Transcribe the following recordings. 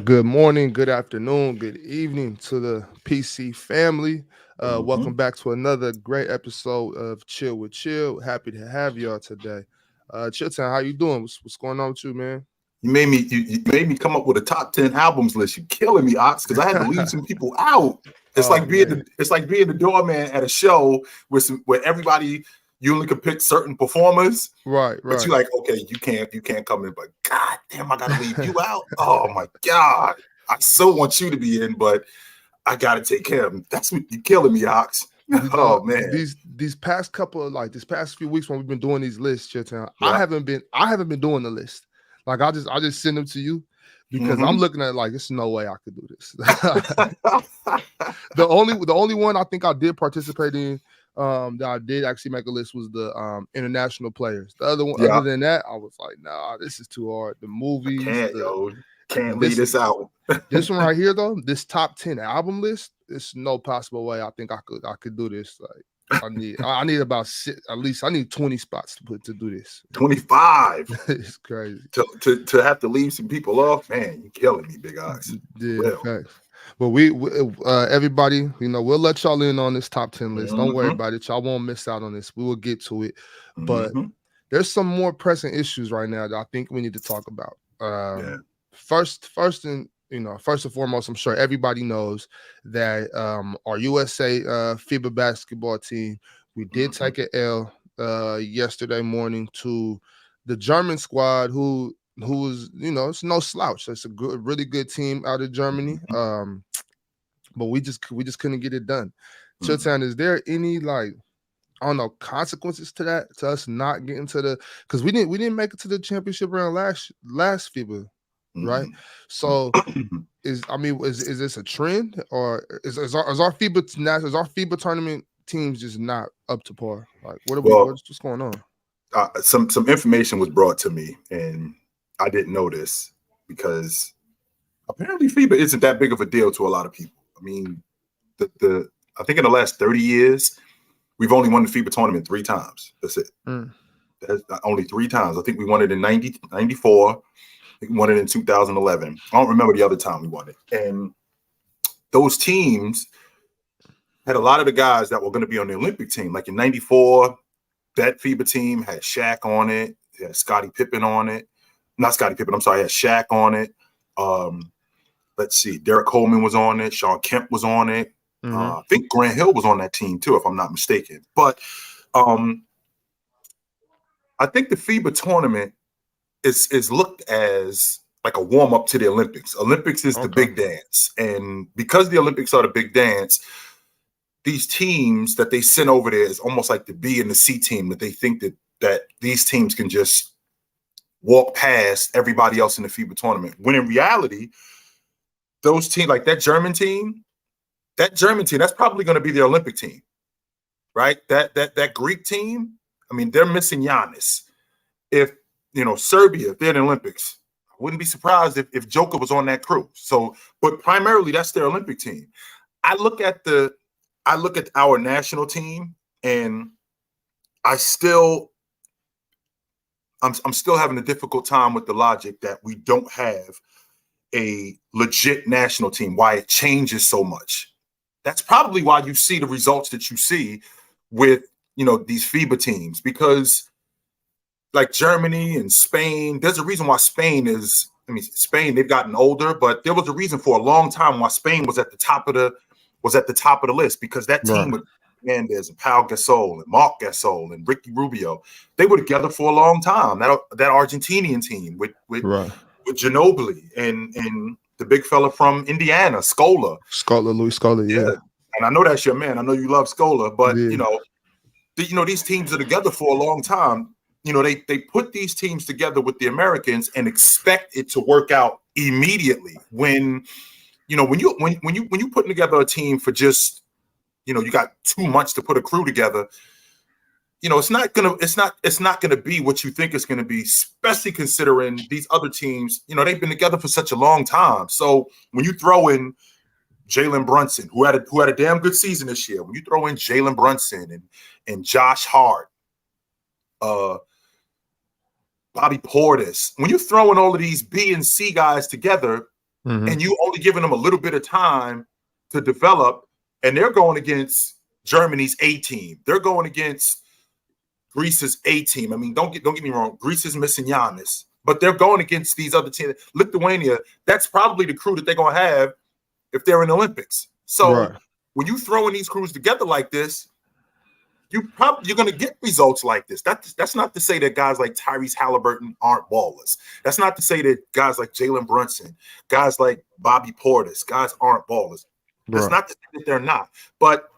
Good morning, good afternoon, good evening to the PC family. hmm Welcome back to another great episode of Chill with Chill. Happy to have y'all today. Chitchat, how you doing? What's going on with you, man? You made me come up with a top 10 albums list. You're killing me, Ox, because I had to leave some people out. Oh man, It's like being the doorman at a show where everybody you only can pick certain performers, right, but you right. like, okay, you can't come in, but god damn, I gotta leave you out. Oh my god. I so want you to be in, but I gotta take care of him. That's what you're killing me, Ox. You know Oh man. these past couple of these past few weeks when we've been doing these lists, Chitchat, I Yeah. haven't been I haven't been doing the list. Like I just send them to you because I'm hmm looking at it like there's no way I could do this. The only one I think I did participate in that I did actually make a list was the international players. The other one, other yeah. than that, I was like, nah, this is too hard. The I movies, can't, the yo. Can't leave this this out. this one right here though, this top 10 album list, there's no possible way I think I could do this. Like I need about at least I need 20 spots to do this. 25 It's crazy. to have to leave some people off, man, you killing me, Big Ox. For Yeah, real. facts. But everybody, we'll let y'all in on this top 10 list. Don't worry hmm about it. Y'all won't miss out on this. We will get to it. But hmm there's some more pressing issues right now that I think we need to talk about. Yeah. First and foremost, I'm sure everybody knows that our USA FIBA basketball team, we did hmm take an L yesterday morning to the German squad, who was, it's no slouch. It's a really good team out of Germany. hmm But we just couldn't get it done. hmm Chilton, is there any I don't know consequences to that, to us not getting to the, because we didn't make it to the championship round last FIBA, right? hmm So is this a trend, or is our FIBA tournament teams just not up to par? Like well, what's going on? some information was brought to me, and I didn't know this because apparently FIBA isn't that big of a deal to a lot of people. I mean, the I think in the last 30 years, we've only won the FIBA tournament 3 times. That's it. Mm, That's only 3 times. I think we won it in 94. I think we won it in 2011. I don't remember the other time we won it. And those teams had a lot of the guys that were going to be on the Olympic team. Like in 94, that FIBA team had Shaq on it. It had Scottie Pippen on it. Not Scottie Pippen, I'm sorry, it had Shaq on it. Um, let's see, Derek Coleman was on it. Sean Kemp was on it. mm-hmm. I think Grant Hill was on that team too, if I'm not mistaken. But um, I think the FIBA tournament is looked as like a warm up to the Olympics. Olympics is the Okay. big dance, and because the Olympics are the big dance, these teams that they send over there is almost like the B and the C team that they think that these teams can just walk past everybody else in the FIBA tournament. When in reality, those teams like that German team, that's probably going to be their Olympic team, right? That Greek team, I mean, they're missing Giannis. If Serbia, if they're in the Olympics, I wouldn't be surprised if Joker was on that crew. So, but primarily that's their Olympic team. I look at our national team, and I still I'm still having a difficult time with the logic that we don't have a legit national team, why it changes so much. That's probably why you see the results that you see with these FIBA teams, because like Germany and Spain, there's a reason why Spain, they've gotten older, but there was a reason for a long time why Spain was at the top of the list, because that team Right. with Mendes and Pau Gasol and Mark Gasol and Ricky Rubio, they were together for a long time. That Argentinian team Right. with Ginobili and the big fella from Indiana, Scola. Louis Scola, Yeah. yeah. And I know that's your man. I know you love Scola, but Yeah. these teams are together for a long time. They put these teams together with the Americans and expect it to work out immediately. When you putting together a team for just you got 2 months to put a crew together, it's not gonna be what you think it's gonna be, especially considering these other teams, they've been together for such a long time. So when you throw in Jalen Brunson, who had a damn good season this year, when you throw in Jalen Brunson and Josh Hart, Bobby Portis, when you throw in all of these B and C guys together, and you only giving them a little bit of time to develop, and they're going against Germany's A team. They're going against Greece's A team. I mean, don't get me wrong. Greece is missing Giannis, but they're going against these other teams. Lithuania, that's probably the crew that they're going to have if they're in the Olympics. So when you throw in these crews together like this, you're going to get results like this. That's not to say that guys like Tyrese Halliburton aren't ballers. That's not to say that guys like Jalen Brunson, guys like Bobby Portis, guys aren't ballers. That's not to say that they're not. But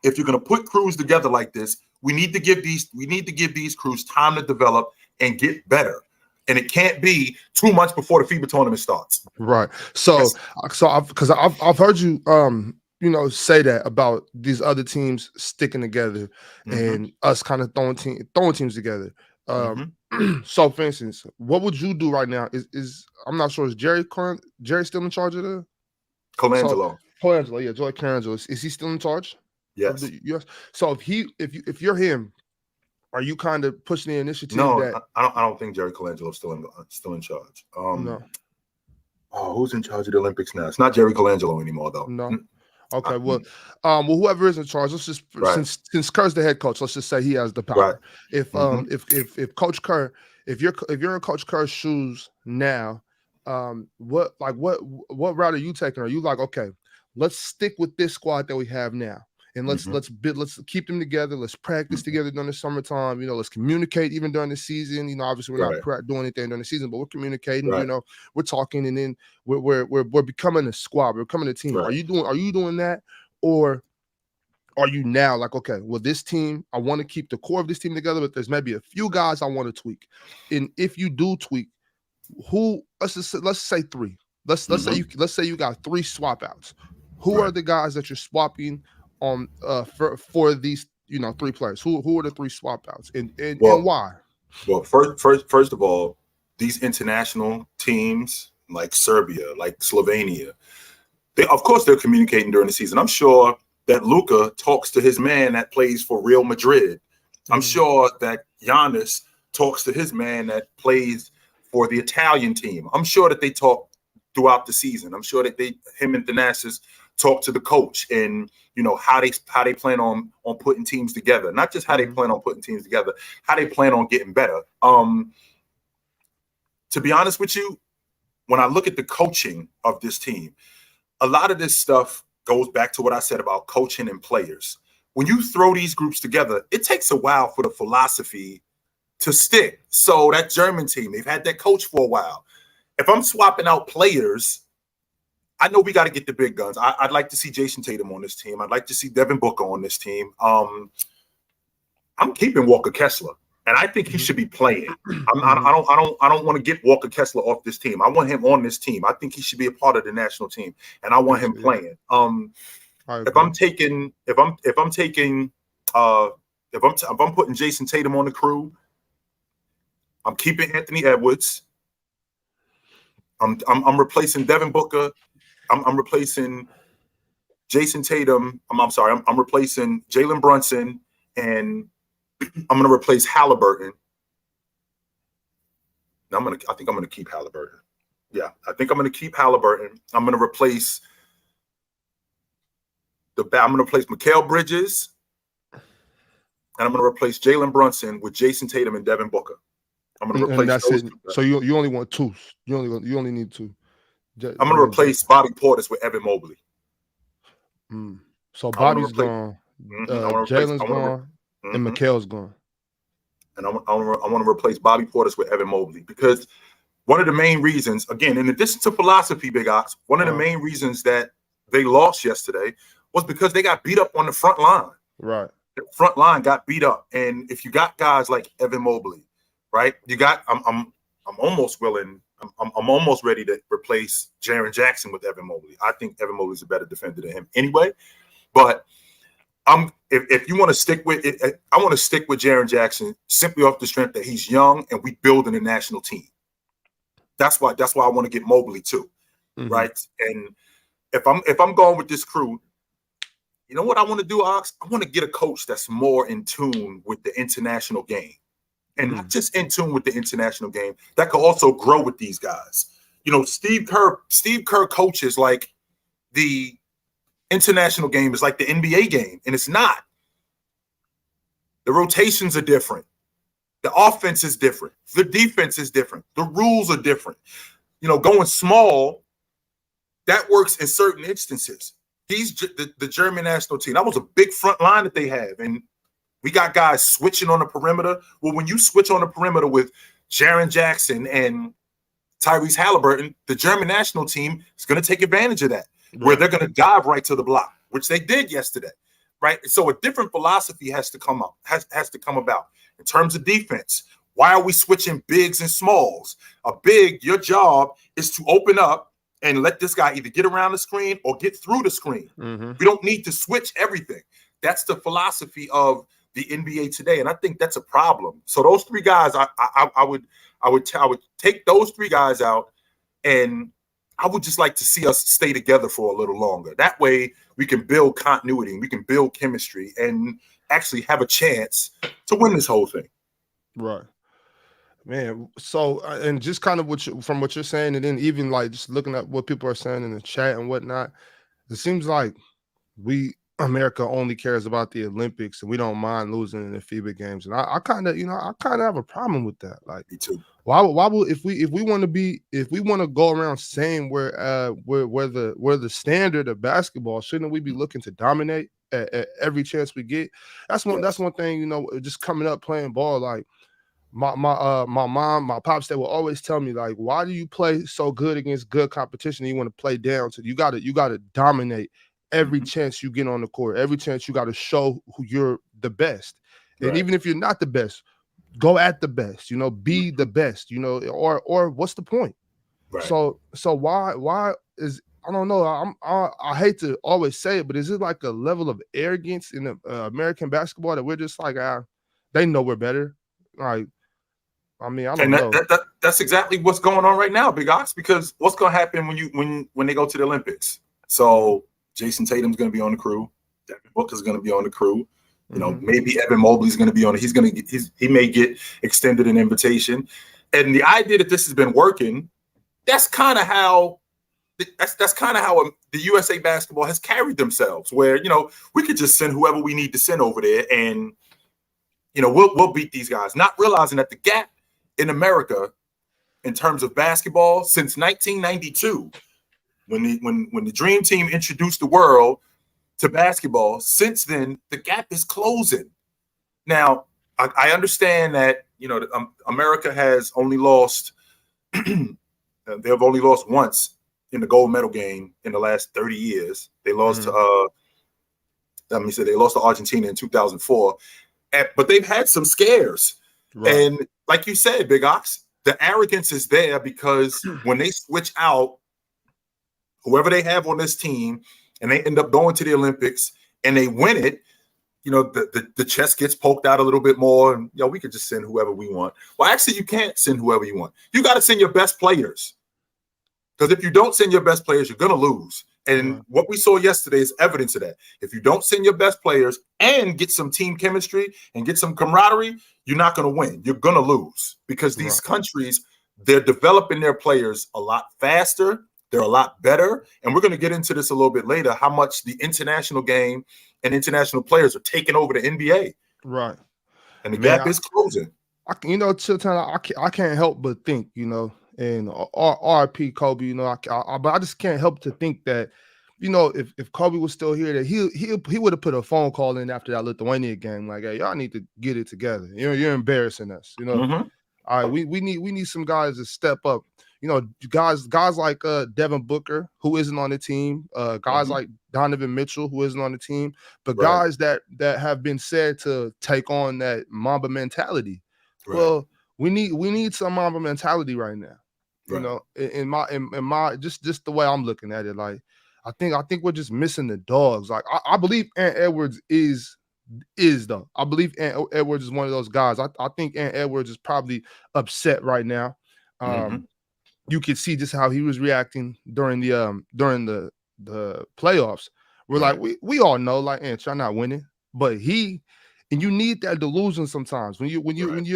if you're going to put crews together like this, we need to give these crews time to develop and get better. And it can't be too much before the FIBA tournament starts. Right. So I've heard you say that about these other teams sticking together and us kind of throwing teams together. So for instance, what would you do right now? Is I'm not sure, is Jerry still in charge of the Colangelo? Colangelo, yeah, Joy Colangelo. Is he still in charge? Yes. Yes. So if you're him, are you kind of pushing the initiative? No, I don't think Jerry Colangelo is still in charge. No. Oh, who's in charge of the Olympics now? It's not Jerry Colangelo anymore, though. No. Okay. Well, whoever is in charge, let's just since Kerr's the head coach, let's just say he has the power. If Coach Kerr, if you're in Coach Kerr's shoes now, what route are you taking? Are you like, okay, let's stick with this squad that we have now, and let's keep them together. Let's practice together during the summertime. Let's communicate even during the season. Obviously we're not doing anything during the season, but we're communicating. We're talking, and then we're becoming a squad. We're becoming a team. Are you doing that, or are you now like, okay, well, this team, I want to keep the core of this team together, but there's maybe a few guys I want to tweak. And if you do tweak, let's say three. Let's say you got 3 swap outs. Who are the guys that you're swapping on for these 3 players? Who are the 3 swap outs and why? Well, first of all, these international teams like Serbia, like Slovenia, of course they're communicating during the season. I'm sure that Luka talks to his man that plays for Real Madrid. I'm sure that Giannis talks to his man that plays for the Italian team. I'm sure that they talk throughout the season. I'm sure that him and Thanasis talk to the coach and how they plan on putting teams together. Not just how they plan on putting teams together, how they plan on getting better. To be honest with you, when I look at the coaching of this team, a lot of this stuff goes back to what I said about coaching and players. When you throw these groups together, it takes a while for the philosophy to stick. So that German team, they've had that coach for a while. If I'm swapping out players, I know we got to get the big guns. I'd like to see Jason Tatum on this team. I'd like to see Devin Booker on this team. I'm keeping Walker Kessler, and I think he should be playing. I don't want to get Walker Kessler off this team. I want him on this team. I think he should be a part of the national team, and I want him playing. If I'm putting Jason Tatum on the crew, I'm keeping Anthony Edwards. I'm replacing Devin Booker. I'm replacing Jason Tatum. I'm replacing Jalen Brunson, and I'm going to replace Halliburton. I think I'm going to keep Halliburton. Yeah, I think I'm going to keep Halliburton. I'm going to replace Mikal Bridges, and I'm going to replace Jalen Brunson with Jason Tatum and Devin Booker. I'm going to replace those two. So you only want 2. You only need 2. I'm going to replace Bobby Portis with Evan Mobley. So Bobby's gone, Jalen's gone, and Mikal's gone. And I want to replace Bobby Portis with Evan Mobley, because one of the main reasons, again, in addition to philosophy, Big Ox, one of the main reasons that they lost yesterday was because they got beat up on the front line. Right. The front line got beat up. And if you got guys like Evan Mobley, right, I'm almost ready to replace Jaren Jackson with Evan Mobley. I think Evan Mobley is a better defender than him anyway. But if you want to stick with it, I want to stick with Jaren Jackson simply off the strength that he's young and we building a national team. That's why I want to get Mobley too, right? And if I'm going with this crew, you know what I want to do, Ox? I want to get a coach that's more in tune with the international game. And not just in tune with the international game, that could also grow with these guys. Steve Kerr coaches like the international game is like the NBA game, and it's not. The rotations are different. The offense is different. The defense is different. The rules are different. Going small, that works in certain instances. The German national team, that was a big front line that they have. And we got guys switching on the perimeter. Well, when you switch on the perimeter with Jaren Jackson and Tyrese Halliburton, the German national team is going to take advantage of that, where they're going to dive right to the block, which they did yesterday, right? So a different philosophy has to come about in terms of defense. Why are we switching bigs and smalls? A big, your job is to open up and let this guy either get around the screen or get through the screen. Mm-hmm. We don't need to switch everything. That's the philosophy of the NBA today, and I think that's a problem. So those three guys, I would take those three guys out, and I would just like to see us stay together for a little longer. That way, we can build continuity, we can build chemistry, and actually have a chance to win this whole thing. Right, man. So, and just kind of from what you're saying, and then even like just looking at what people are saying in the chat and whatnot, it seems like America only cares about the Olympics, and we don't mind losing in the FIBA games. And I kind of have a problem with that. Like, me too. Why would if we want to go around saying we're the standard of basketball, shouldn't we be looking to dominate at every chance we get? That's one thing, just coming up playing ball. Like my mom, my pops, they will always tell me, like, why do you play so good against good competition? You want to play down, so you gotta dominate every chance you get on the court. Every chance you got to show who you're the best. And even if you're not the best, go at the best, be the best, or what's the point? Right. So why is, I don't know. I hate to always say it, but is it like a level of arrogance in the American basketball that we're just like, they know we're better? Like, I mean, I don't know. That's exactly what's going on right now, Big Ox, because what's going to happen when they go to the Olympics? So Jason Tatum's going to be on the crew. Devin Booker's going to be on the crew. Maybe Evan Mobley's going to be on it. He may get extended an invitation. And the idea that this has been working, that's kind of how the USA basketball has carried themselves, where, we could just send whoever we need to send over there, and, we'll beat these guys, not realizing that the gap in America in terms of basketball since 1992, when the Dream Team introduced the world to basketball, since then the gap is closing. Now, I understand that America has only lost they have only lost once in the gold medal game in the last 30 years. They lost to they lost to Argentina in 2004, but they've had some scares. Right. And like you said, Big Ox, the arrogance is there because when they switch out whoever they have on this team and they end up going to the Olympics and they win it, the chest gets poked out a little bit more, and we could just send whoever we want. Well, actually, you can't send whoever you want. You got to send your best players, because if you don't send your best players, you're going to lose. And what we saw yesterday is evidence of that. If you don't send your best players and get some team chemistry and get some camaraderie, you're not going to win. You're going to lose, because these countries, they're developing their players a lot faster. They're a lot better. And we're going to get into this a little bit later, how much the international game and international players are taking over the NBA. Right. And the gap is closing. Chitchat, I can't help but think, and RP Kobe, but I just can't help to think that, if Kobe was still here, that he would have put a phone call in after that Lithuania game, like, hey, y'all need to get it together. You're embarrassing us. All right, we need some guys to step up. Guys like Devin Booker, who isn't on the team, guys like Donovan Mitchell, who isn't on the team, but guys that have been said to take on that Mamba mentality. Right. Well, we need some Mamba mentality right now. Right. In my just the way I'm looking at it, like I think we're just missing the dogs. Like I believe Ant Edwards is though. I believe Ant Edwards is one of those guys. I think Ant Edwards is probably upset right now. You could see just how he was reacting during the playoffs. We're like, we all know, like, Ant, y'all not winning, but he And you need that delusion sometimes. When you're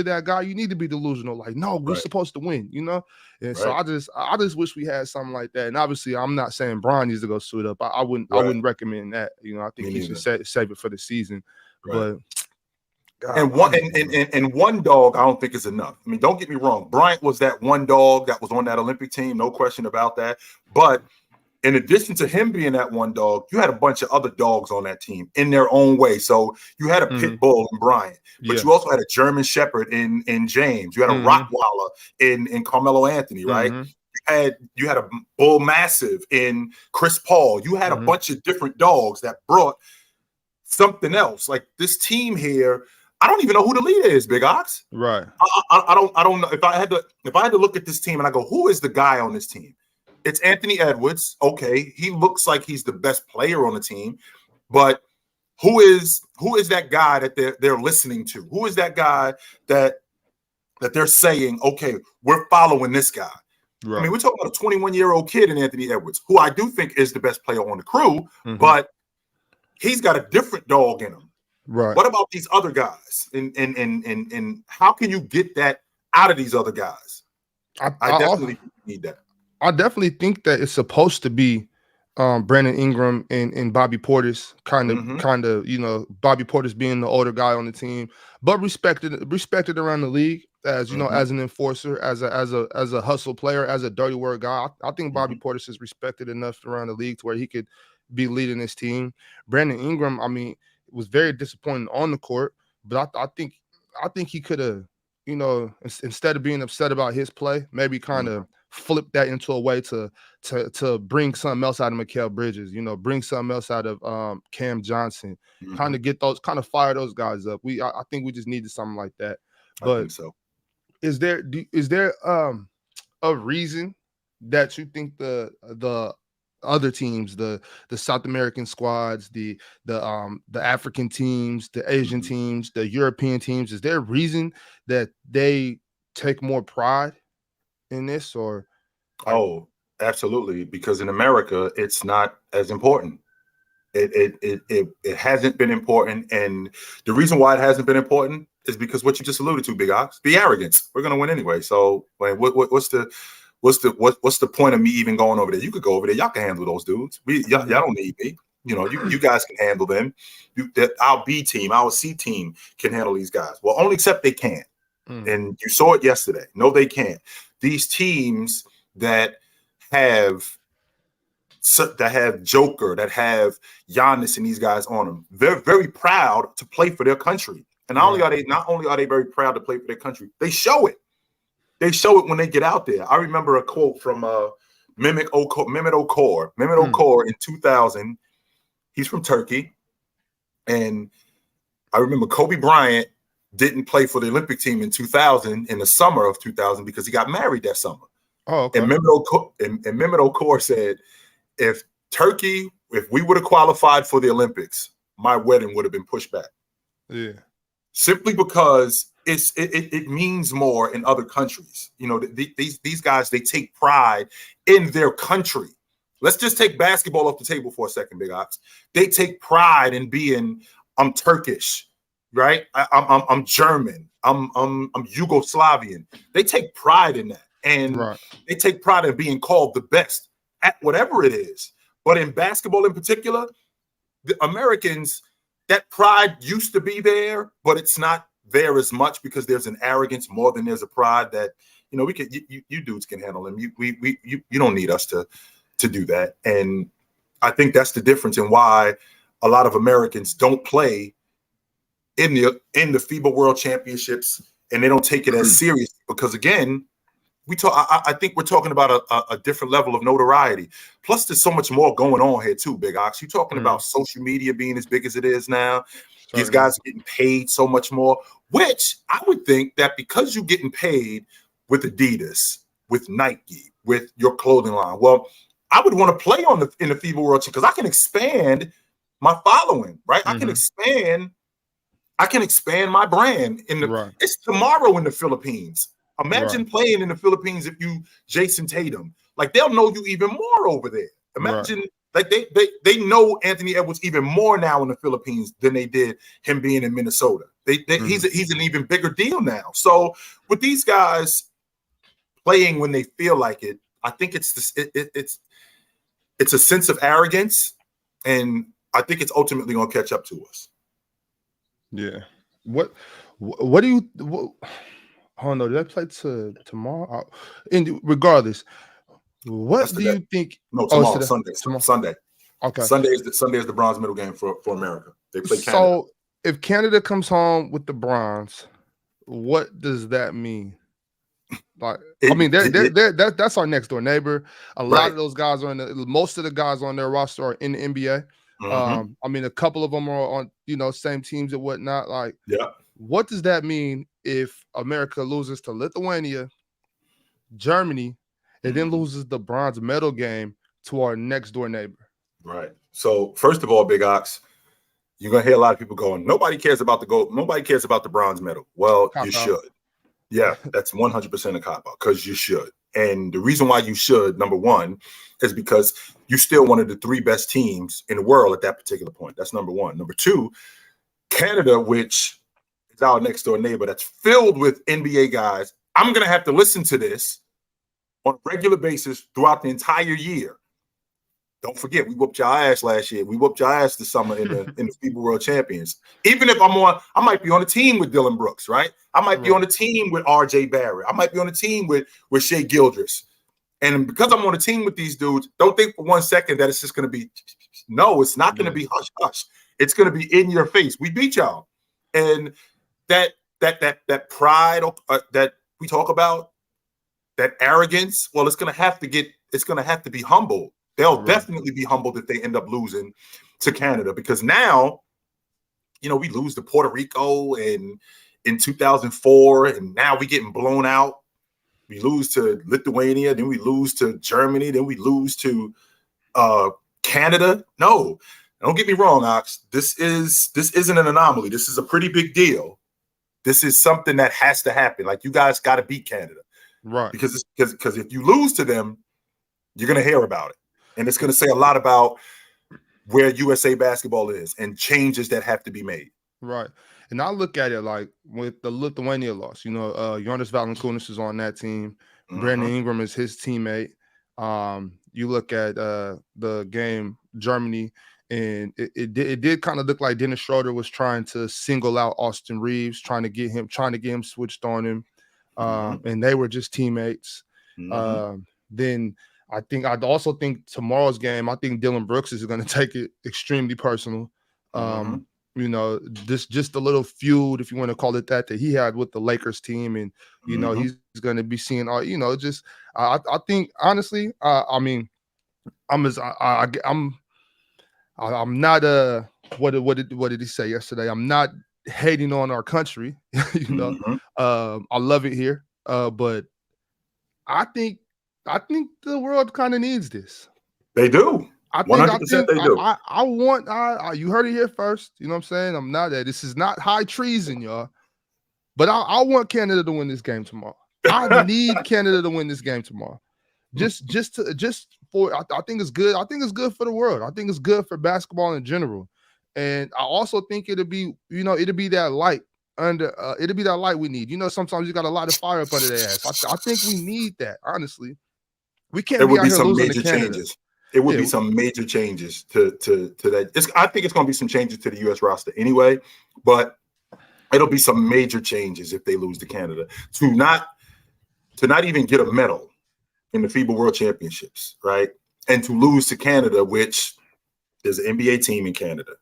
that guy, you need to be delusional. Like, no, we're supposed to win, you know? And so I just wish we had something like that. And obviously, I'm not saying Brian needs to go suit up. I wouldn't recommend that. You know, I think he should save it for the season. But God, and one dog, I don't think is enough. I mean, don't get me wrong. Bryant was that one dog that was on that Olympic team, no question about that. But in addition to him being that one dog, you had a bunch of other dogs on that team in their own way. So you had a pit bull in Bryant, but you also had a German Shepherd in James. You had a Rottweiler in Carmelo Anthony, right? You had a bull massive in Chris Paul. You had a bunch of different dogs that brought something else. Like this team here, I don't even know who the leader is, Big Ox. Right. I don't know. If I had to look at this team and I go, who is the guy on this team? It's Anthony Edwards. Okay, he looks like he's the best player on the team, but who is that guy that they're listening to? Who is that guy that they're saying, okay, we're following this guy? Right. I mean, we're talking about a 21-year-old kid in Anthony Edwards, who I do think is the best player on the crew, but he's got a different dog in him. Right. What about these other guys? And how can you get that out of these other guys? I definitely need that. I definitely think that it's supposed to be Brandon Ingram and Bobby Portis, kind of, you know, Bobby Portis being the older guy on the team, but respected around the league as, you know, as an enforcer, as a hustle player, as a dirty word guy. I think Bobby Portis is respected enough around the league to where he could be leading this team. Brandon Ingram, I mean, was very disappointing on the court, but I think he could have, you know, instead of being upset about his play, maybe kind of flip that into a way to bring something else out of Mikal Bridges, you know, bring something else out of Cam Johnson, kind of fire those guys up. I think we just needed something like that. But I think so. Is there a reason that you think the other teams, the South American squads, the African teams, the Asian teams, the European teams, is there a reason that they take more pride in this? Or absolutely, because in America it's not as important. It hasn't been important, and the reason why it hasn't been important is because what you just alluded to, Big Ox, the arrogance. We're gonna win anyway. So what's the point of me even going over there? You could go over there. Y'all can handle those dudes. Y'all don't need me. You know, you guys can handle them. Our B team, our C team can handle these guys. Well, only except they can't. And you saw it yesterday. No, they can't. These teams that have Joker, that have Giannis and these guys on them, they're very proud to play for their country. And not only are they very proud to play for their country, they show it. They show it when they get out there. I remember a quote from Mehmet Okur in 2000. He's from Turkey. And I remember Kobe Bryant didn't play for the Olympic team in 2000, in the summer of 2000, because he got married that summer. Oh, okay. And Mehmet Okur said, if we would have qualified for the Olympics, my wedding would have been pushed back. Yeah. Simply because it means more in other countries. You know, these guys, they take pride in their country. Let's just take basketball off the table for a second, Big Ox. They take pride in being, I'm Turkish, right? I'm German. I'm Yugoslavian. They take pride in that, and they take pride in being called the best at whatever it is. But in basketball in particular, the Americans, that pride used to be there, but it's not there as much because there's an arrogance more than there's a pride that, you know, you dudes can handle them. You don't need us to do that. And I think that's the difference in why a lot of Americans don't play in the FIBA World Championships, and they don't take it as serious because, again, I think we're talking about a different level of notoriety. Plus, there's so much more going on here too, Big Ox. You're talking about social media being as big as it is now. These guys are getting paid so much more, which I would think that because you're getting paid with Adidas, with Nike, with your clothing line, well, I would want to play in the FIBA World Championship because I can expand my following, right? I can expand my brand it's tomorrow in the Philippines. Imagine playing in the Philippines if you Jason Tatum. Like, they'll know you even more over there. Imagine Like they know Anthony Edwards even more now in the Philippines than they did him being in Minnesota. He's an even bigger deal now. So with these guys playing when they feel like it, I think it's a sense of arrogance, and I think it's ultimately going to catch up to us. Yeah. What do you? Oh no, did I play tomorrow? And regardless, what do you think? No, tomorrow, Sunday. Sunday. Okay. Sunday is the bronze medal game for America. They play Canada. So if Canada comes home with the bronze, what does that mean? Like, that's our next door neighbor. A lot of those guys are most of the guys on their roster are in the NBA. A couple of them are on, same teams and whatnot. Like, what does that mean if America loses to Lithuania, Germany, and then loses the bronze medal game to our next door neighbor? Right. So first of all, Big Ox, you're gonna hear a lot of people going, nobody cares about the gold, nobody cares about the bronze medal. Well, you should. Yeah, that's 100% a cop-out, because you should. And the reason why you should, number one, is because you're still one of the 3 best teams in the world at that particular point. That's number one. Number two, Canada, which is our next door neighbor, that's filled with NBA guys. I'm going to have to listen to this on a regular basis throughout the entire year. Don't forget, we whooped your ass last year. We whooped your ass this summer in the FIBA World Champions. Even if I might be on a team with Dylan Brooks, right? I might be on a team with R.J. Barrett. I might be on a team with Shea Gildress. And because I'm on a team with these dudes, don't think for 1 second that it's just going to be, no, it's not going to be hush hush. It's going to be in your face. We beat y'all. And that pride that we talk about, that arrogance, well, it's going to have to be humbled. They'll definitely be humbled if they end up losing to Canada, because now, we lose to Puerto Rico in 2004, and now we getting blown out. We lose to Lithuania, then we lose to Germany, then we lose to Canada. No, don't get me wrong, Ox. This isn't an anomaly. This is a pretty big deal. This is something that has to happen. Like, you guys got to beat Canada, right? Because if you lose to them, you're gonna hear about it. And it's going to say a lot about where USA basketball is and changes that have to be made. Right. And I look at it like with the Lithuania loss, Jonas Valanciunas is on that team. Brandon Ingram is his teammate. You look at the game, Germany, and it did kind of look like Dennis Schroeder was trying to single out Austin Reeves, trying to get him switched on him. And they were just teammates. Then I'd also think tomorrow's game, I think Dylan Brooks is going to take it extremely personal. Just a little feud, if you want to call it that he had with the Lakers team, and he's going to be seeing all. I think honestly, I'm not what did he say yesterday? I'm not hating on our country. I love it here, but I think the world kind of needs this. They do. 100% they do. I want you heard it here first. You know what I'm saying? This is not high treason, y'all. But I want Canada to win this game tomorrow. I need Canada to win this game tomorrow. I think it's good. I think it's good for the world. I think it's good for basketball in general. And I also think it'll be that light it'll be that light we need. Sometimes you got a lot of fire up under their ass. I think we need that, honestly. We can't be out here losing to Canada. Changes. It would be some major changes to that. I think it's going to be some changes to the U.S. roster anyway, but it'll be some major changes if they lose to Canada. To not even get a medal in the FIBA World Championships, right? And to lose to Canada, which is an NBA team in Canada,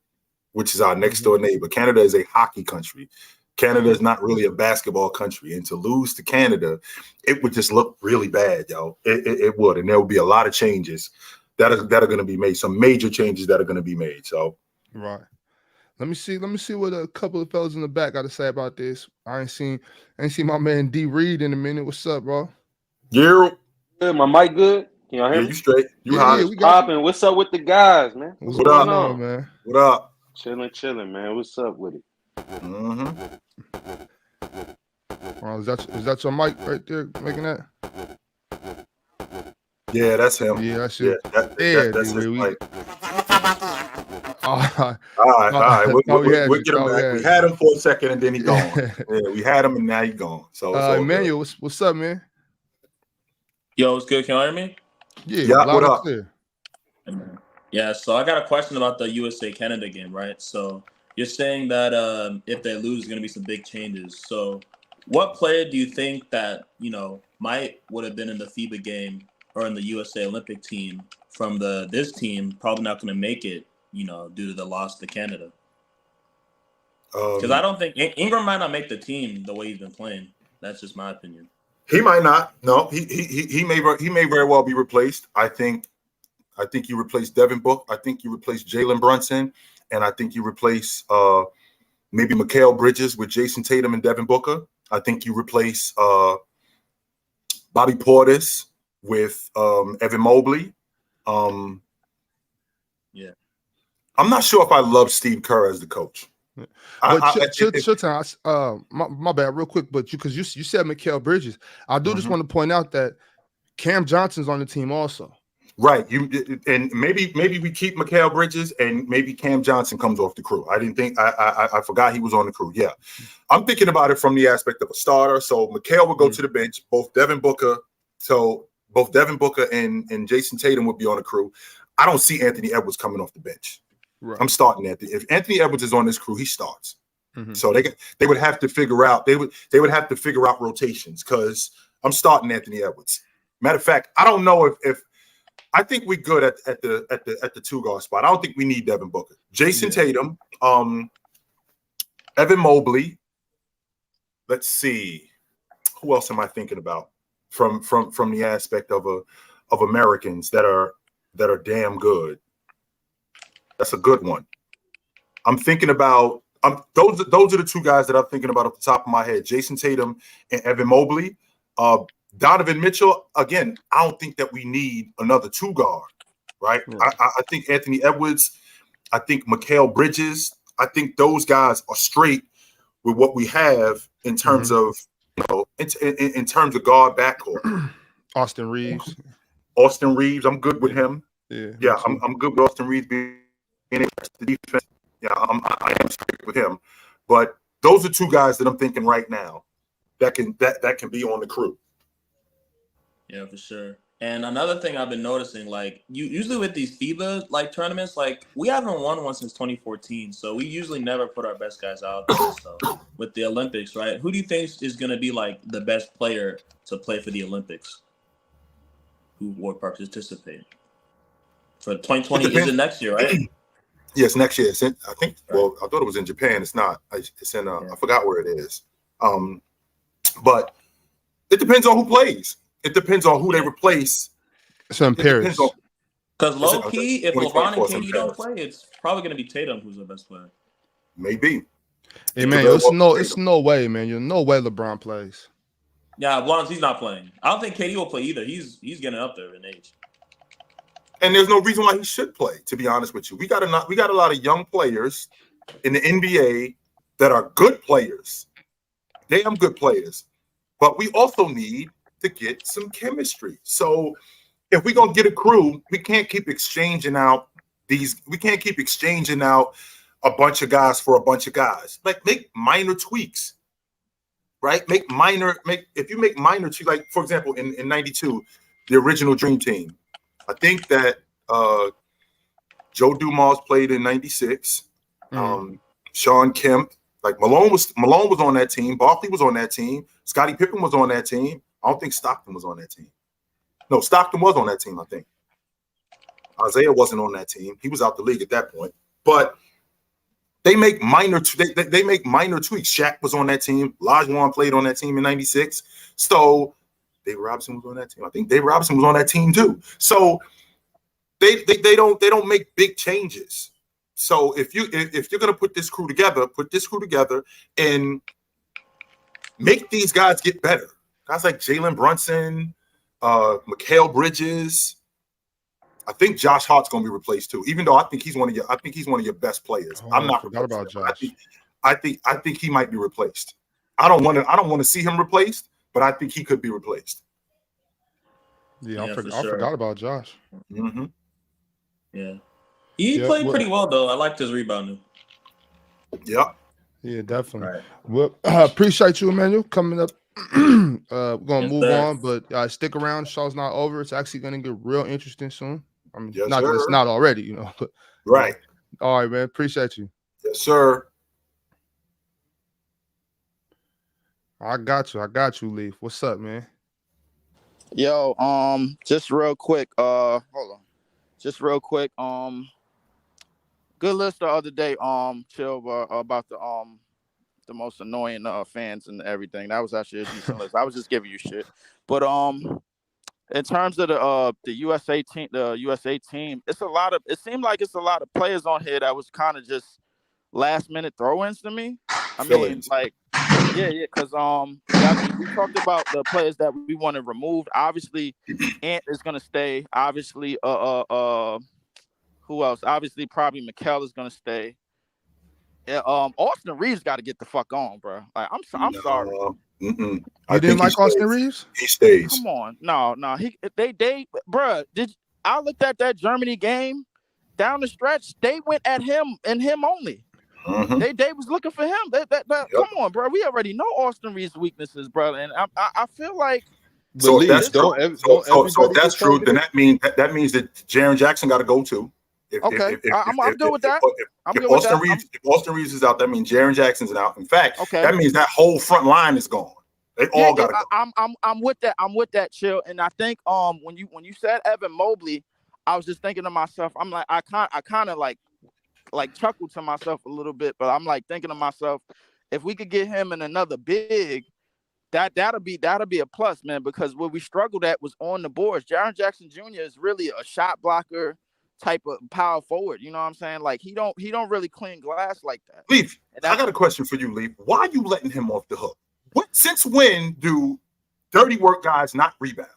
which is our next door neighbor. Canada is a hockey country. Canada is not really a basketball country. And to lose to Canada, it would just look really bad, yo. It would. And there will be a lot of changes that are going to be made, some major changes that are going to be made. So, right. Let me see what a couple of fellas in the back got to say about this. I ain't seen my man D Reed in a minute. What's up, bro? Yeah. Good. My mic good? Can y'all hear me? You straight. You hot. We popping. What's up with the guys, man? What's going on, man? What up? Chilling, man. What's up with it? Is that your mic right there making that? Yeah, that's him. Yeah, that's it. That's his mic. right. We'll get him back. Yeah. We had him for a second and then he gone. Yeah, we had him and now he gone. So it's all Emmanuel, what's up, man? Yo, what's good? Can you hear me? Yeah, loud and clear. Yeah, so I got a question about the USA Canada game, right? So you're saying that if they lose, there's going to be some big changes. So what player do you think that, would have been in the FIBA game or in the USA Olympic team from this team probably not going to make it, due to the loss to Canada? Because I don't think Ingram might not make the team the way he's been playing. That's just my opinion. He might not. No, he may very well be replaced. I think you replace Devin Book. I think you replace Jalen Brunson, and I think you replace maybe Mikal Bridges with Jason Tatum and Devin Booker. I think you replace Bobby Portis with Evan Mobley. Yeah, I'm not sure if I love Steve Kerr as the coach. Chitchat, my bad, real quick, but because you said Mikal Bridges, I do just want to point out that Cam Johnson's on the team also. Right. And maybe we keep Mikal Bridges and maybe Cam Johnson comes off the crew. I didn't think I forgot he was on the crew. Yeah. I'm thinking about it from the aspect of a starter. So Mikal will go to the bench. Both Devin Booker and Jason Tatum would be on the crew. I don't see Anthony Edwards coming off the bench. Right. I'm starting Anthony. If Anthony Edwards is on this crew, he starts. So they would have to figure out rotations because I'm starting Anthony Edwards. Matter of fact, I don't know if I think we're good at the 2-guard spot. I don't think we need Devin Booker. Jason Tatum, Evan Mobley. Let's see. Who else am I thinking about from the aspect of Americans that are damn good? That's a good one. I'm thinking about those are the 2 guys that I'm thinking about off the top of my head. Jason Tatum and Evan Mobley. Donovan Mitchell, again, I don't think that we need another 2-guard, right? I think Anthony Edwards, I think Mikal Bridges, I think those guys are straight with what we have in terms of, in terms of guard backcourt. Austin Reeves, I'm good with him. Yeah, I'm good with Austin Reeves being in the defense. Yeah, I am straight with him. But those are 2 guys that I'm thinking right now that can be on the crew. Yeah, for sure. And another thing I've been noticing, usually with these FIBA tournaments, we haven't won one since 2014. So we usually never put our best guys out there. So with the Olympics, right? Who do you think is going to be the best player to play for the Olympics? Who will participate for 2020? Is it next year, right? Yes, next year. I think. Well, I thought it was in Japan. It's not. It's in. I forgot where it is. But it depends on who plays. It depends on who they replace. It's in Paris. Because low key, if LeBron and KD don't play, it's probably going to be Tatum who's the best player. Maybe. Hey man, it's no way, man. There's no way LeBron plays. Yeah, he's not playing. I don't think KD will play either. He's getting up there in age. And there's no reason why he should play, to be honest with you. We got a lot of young players in the NBA that are good players. Damn good players. But we also need to get some chemistry. So if we're gonna get a crew, we can't keep exchanging out a bunch of guys for a bunch of guys. Make minor tweaks. Right? If you make minor tweaks, for example, in 92, the original Dream Team. I think that Joe Dumars played in 96. Sean Kemp, Malone was on that team. Barkley was on that team. Scottie Pippen was on that team. I don't think Stockton was on that team. No, Stockton was on that team, I think. Isaiah wasn't on that team. He was out the league at that point. But they make minor tweaks. Shaq was on that team. Olajuwon played on that team in 96. So David Robinson was on that team. I think David Robinson was on that team too. So they don't make big changes. So if you're gonna put this crew together and make these guys get better. Guys like Jalen Brunson, Mikal Bridges. I think Josh Hart's gonna be replaced too. Even though I think he's one of your best players. I'm not forgot about Josh. I think he might be replaced. I don't want to see him replaced, but I think he could be replaced. Yeah, I forgot about Josh. Yeah. He played pretty well though. I liked his rebounding. Yep. Yeah, definitely. Right. Well, appreciate you, Emmanuel, coming up. We're gonna move sir. on, but stick around. Show's not over. It's actually gonna get real interesting soon. I mean, Yes, not that it's sir. not already, you know. But, Right. All right, man. Appreciate you. Yes, sir. I got you, Leaf. What's up, man? Yo, just real quick, hold on. Just real quick, good list the other day, Chill, about the most annoying fans and everything. That was actually a decent list. I was just giving you shit. But in terms of the USA team, it seemed like it's a lot of players on here that was kind of just last minute throw-ins to me. I mean, like, yeah, because we talked about the players that we want to remove. Obviously, Ant is gonna stay. Obviously, who else? Obviously, probably Mikal is gonna stay. Austin Reeves got to get the fuck on, bro. Like, I'm sorry. You didn't like Austin Reeves? He stays. Come on, no. They, bro. I looked at that Germany game down the stretch. They went at him and him only. Mm-hmm. They was looking for him. Yep. Come on, bro. We already know Austin Reeves' weaknesses, bro. And I feel like. So if that's true, if that's true, then that means that Jaren Jackson got to go too. I'm good with that. If Austin Reeves is out, that means Jaren Jackson's out. In fact, that means that whole front line is gone. They all got to go. I'm with that. I'm with that, Chill. And I think when you said Evan Mobley, I was just thinking to myself. I'm like, I kind of like chuckled to myself a little bit, but I'm like thinking to myself, if we could get him in another big, that'll be a plus, man. Because what we struggled at was on the boards. Jaren Jackson Jr. is really a shot blocker type of power forward. You know what I'm saying? Like he don't really clean glass like that. Leaf, I got a question for you, Leaf. Why are you letting him off the hook? Since when do dirty work guys not rebound?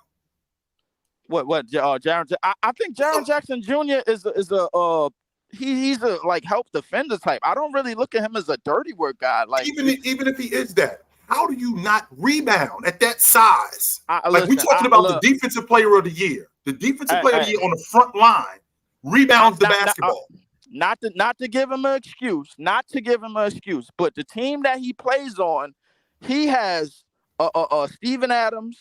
Jaren? I think Jaren Jackson Jr. is a he's a like help defender type. I don't really look at him as a dirty work guy. Like even if he is that, how do you not rebound at that size? We're talking about the defensive player of the year. The defensive player of the year on the front line rebounds the basketball. Not to give him an excuse, but the team that he plays on, he has Steven Adams,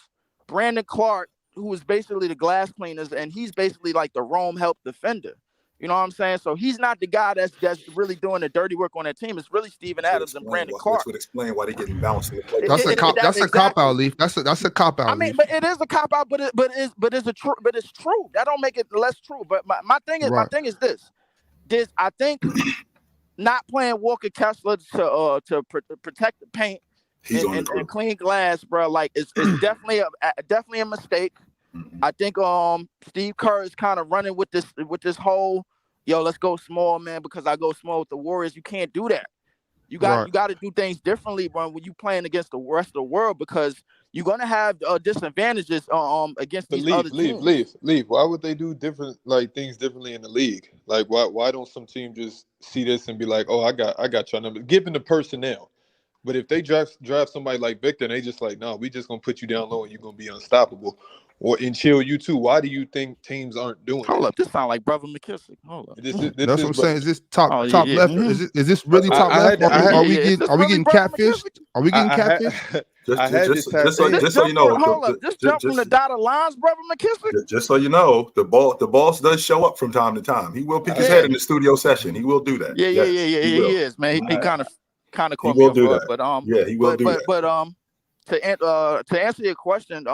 Brandon Clark, who is basically the glass cleaners, and he's basically like the Rome help defender. You know what I'm saying? So he's not the guy that's really doing the dirty work on that team. It's really Steven Adams and Brandon Clark. Which would explain why they're getting bounced in the play. That's a cop out, Leaf. That's a cop out. I mean, but it is a cop out, but it's true. That don't make it less true. But my thing is this. I think not playing Walker Kessler to protect the paint and clean glass, bro. Like it's definitely a mistake. I think Steve Kerr is kind of running with this whole let's go small, man, because I go small with the Warriors. You can't do that. You got to do things differently, bro, when you playing against the rest of the world, because you're gonna have disadvantages against these other teams. Leave. Why would they do things differently in the league? Like why don't some team just see this and be like, oh, I got your number, given the personnel. But if they draft somebody like Victor, and they just like, no, we just gonna put you down low and you're gonna be unstoppable. Or in Chill, you too. Why do you think teams aren't doing Hold up, this sound like Brother McKissick. Hold up. That's what I'm saying. Is this top left? Mm-hmm. Is this really top left? Are we getting catfished? Are we getting catfished? Just so you know, hold up. Just jump from the dotted lines, Brother McKissick. Just so you know, the boss does show up from time to time. He will pick his head in the studio session. He will do that. Yeah, he is, man. He kind of caught me off guard, but he will do that. But to answer your question,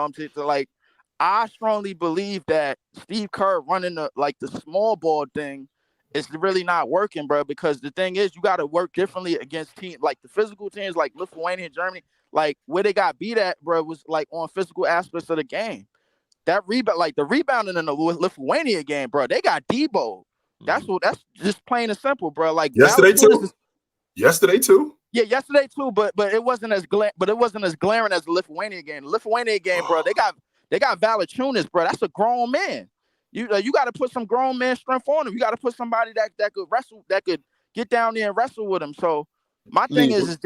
I strongly believe that Steve Kerr running the small ball thing is really not working, bro. Because the thing is, you got to work differently against teams like the physical teams, like Lithuania and Germany. Like where they got beat at, bro, was like on physical aspects of the game. That the rebounding in the Lithuania game, bro, they got Debo. That's just plain and simple, bro. Like yesterday too. Yeah, yesterday too, but it wasn't as glaring as the Lithuania game. The Lithuania game, bro, they got Valanciunas, bro. That's a grown man. You got to put some grown man strength on him. You got to put somebody that could wrestle, that could get down there and wrestle with him. So my thing is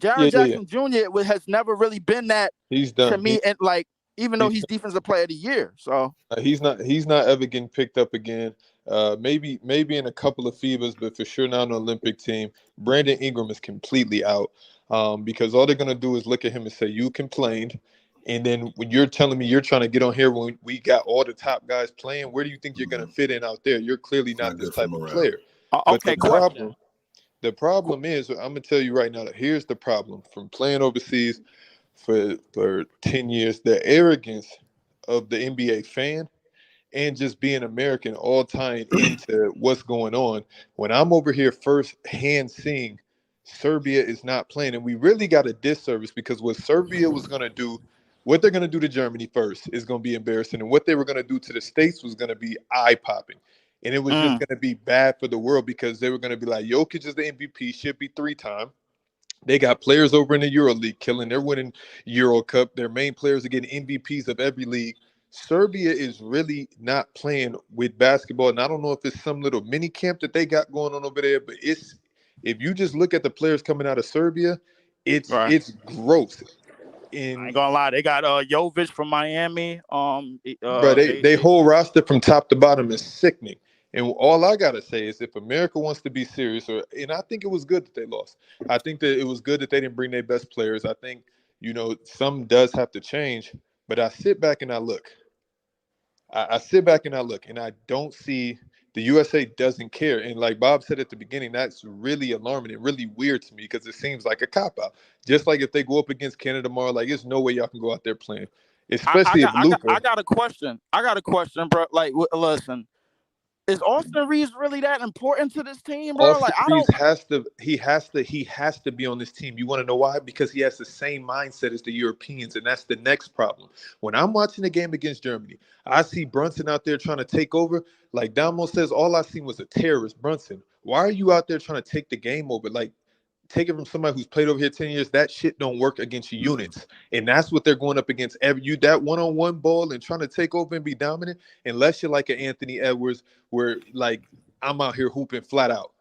Jaren Jackson Jr. has never really been that to me, and even though he's defensive player of the year. So he's not ever getting picked up again. Maybe in a couple of FIBAs, but for sure not on the Olympic team. Brandon Ingram is completely out because all they're going to do is look at him and say, you complained. And then when you're telling me you're trying to get on here when we got all the top guys playing, where do you think you're going to fit in out there? You're clearly not this type of player. But the problem is, I'm going to tell you right now, that here's the problem from playing overseas for 10 years, the arrogance of the NBA fan and just being American all tying into what's going on. When I'm over here first hand seeing Serbia is not playing, and we really got a disservice because what Serbia was going to do, what they're going to do to Germany first is going to be embarrassing, and what they were going to do to the States was going to be eye-popping. And it was just going to be bad for the world because they were going to be like, Jokic is the MVP, should be 3-time. They got players over in the Euro League killing. They're winning Euro Cup. Their main players are getting MVPs of every league. Serbia is really not playing with basketball. And I don't know if it's some little mini camp that they got going on over there, but if you just look at the players coming out of Serbia, it's gross. I ain't gonna lie, they got Jovic from Miami. Bro, they whole roster from top to bottom is sickening. And all I gotta say is, if America wants to be serious, and I think it was good that they lost. I think that it was good that they didn't bring their best players. I think some does have to change. But I sit back and I look. I sit back and I look, and I don't see the USA doesn't care. And like Bob said at the beginning, that's really alarming and really weird to me because it seems like a cop-out. Just like if they go up against Canada tomorrow, like there's no way y'all can go out there playing. Especially if Luka. I got a question. Bro. Like, listen. Is Austin Reeves really that important to this team, bro? Austin Reeves has to be on this team. You want to know why? Because he has the same mindset as the Europeans, and that's the next problem. When I'm watching the game against Germany, I see Brunson out there trying to take over. Like Damo says, all I seen was a terrorist, Brunson. Why are you out there trying to take the game over? Like, take it from somebody who's played over here 10 years. That shit don't work against your units. And that's what they're going up against. That one-on-one ball and trying to take over and be dominant, unless you're like an Anthony Edwards, where like I'm out here hooping flat out.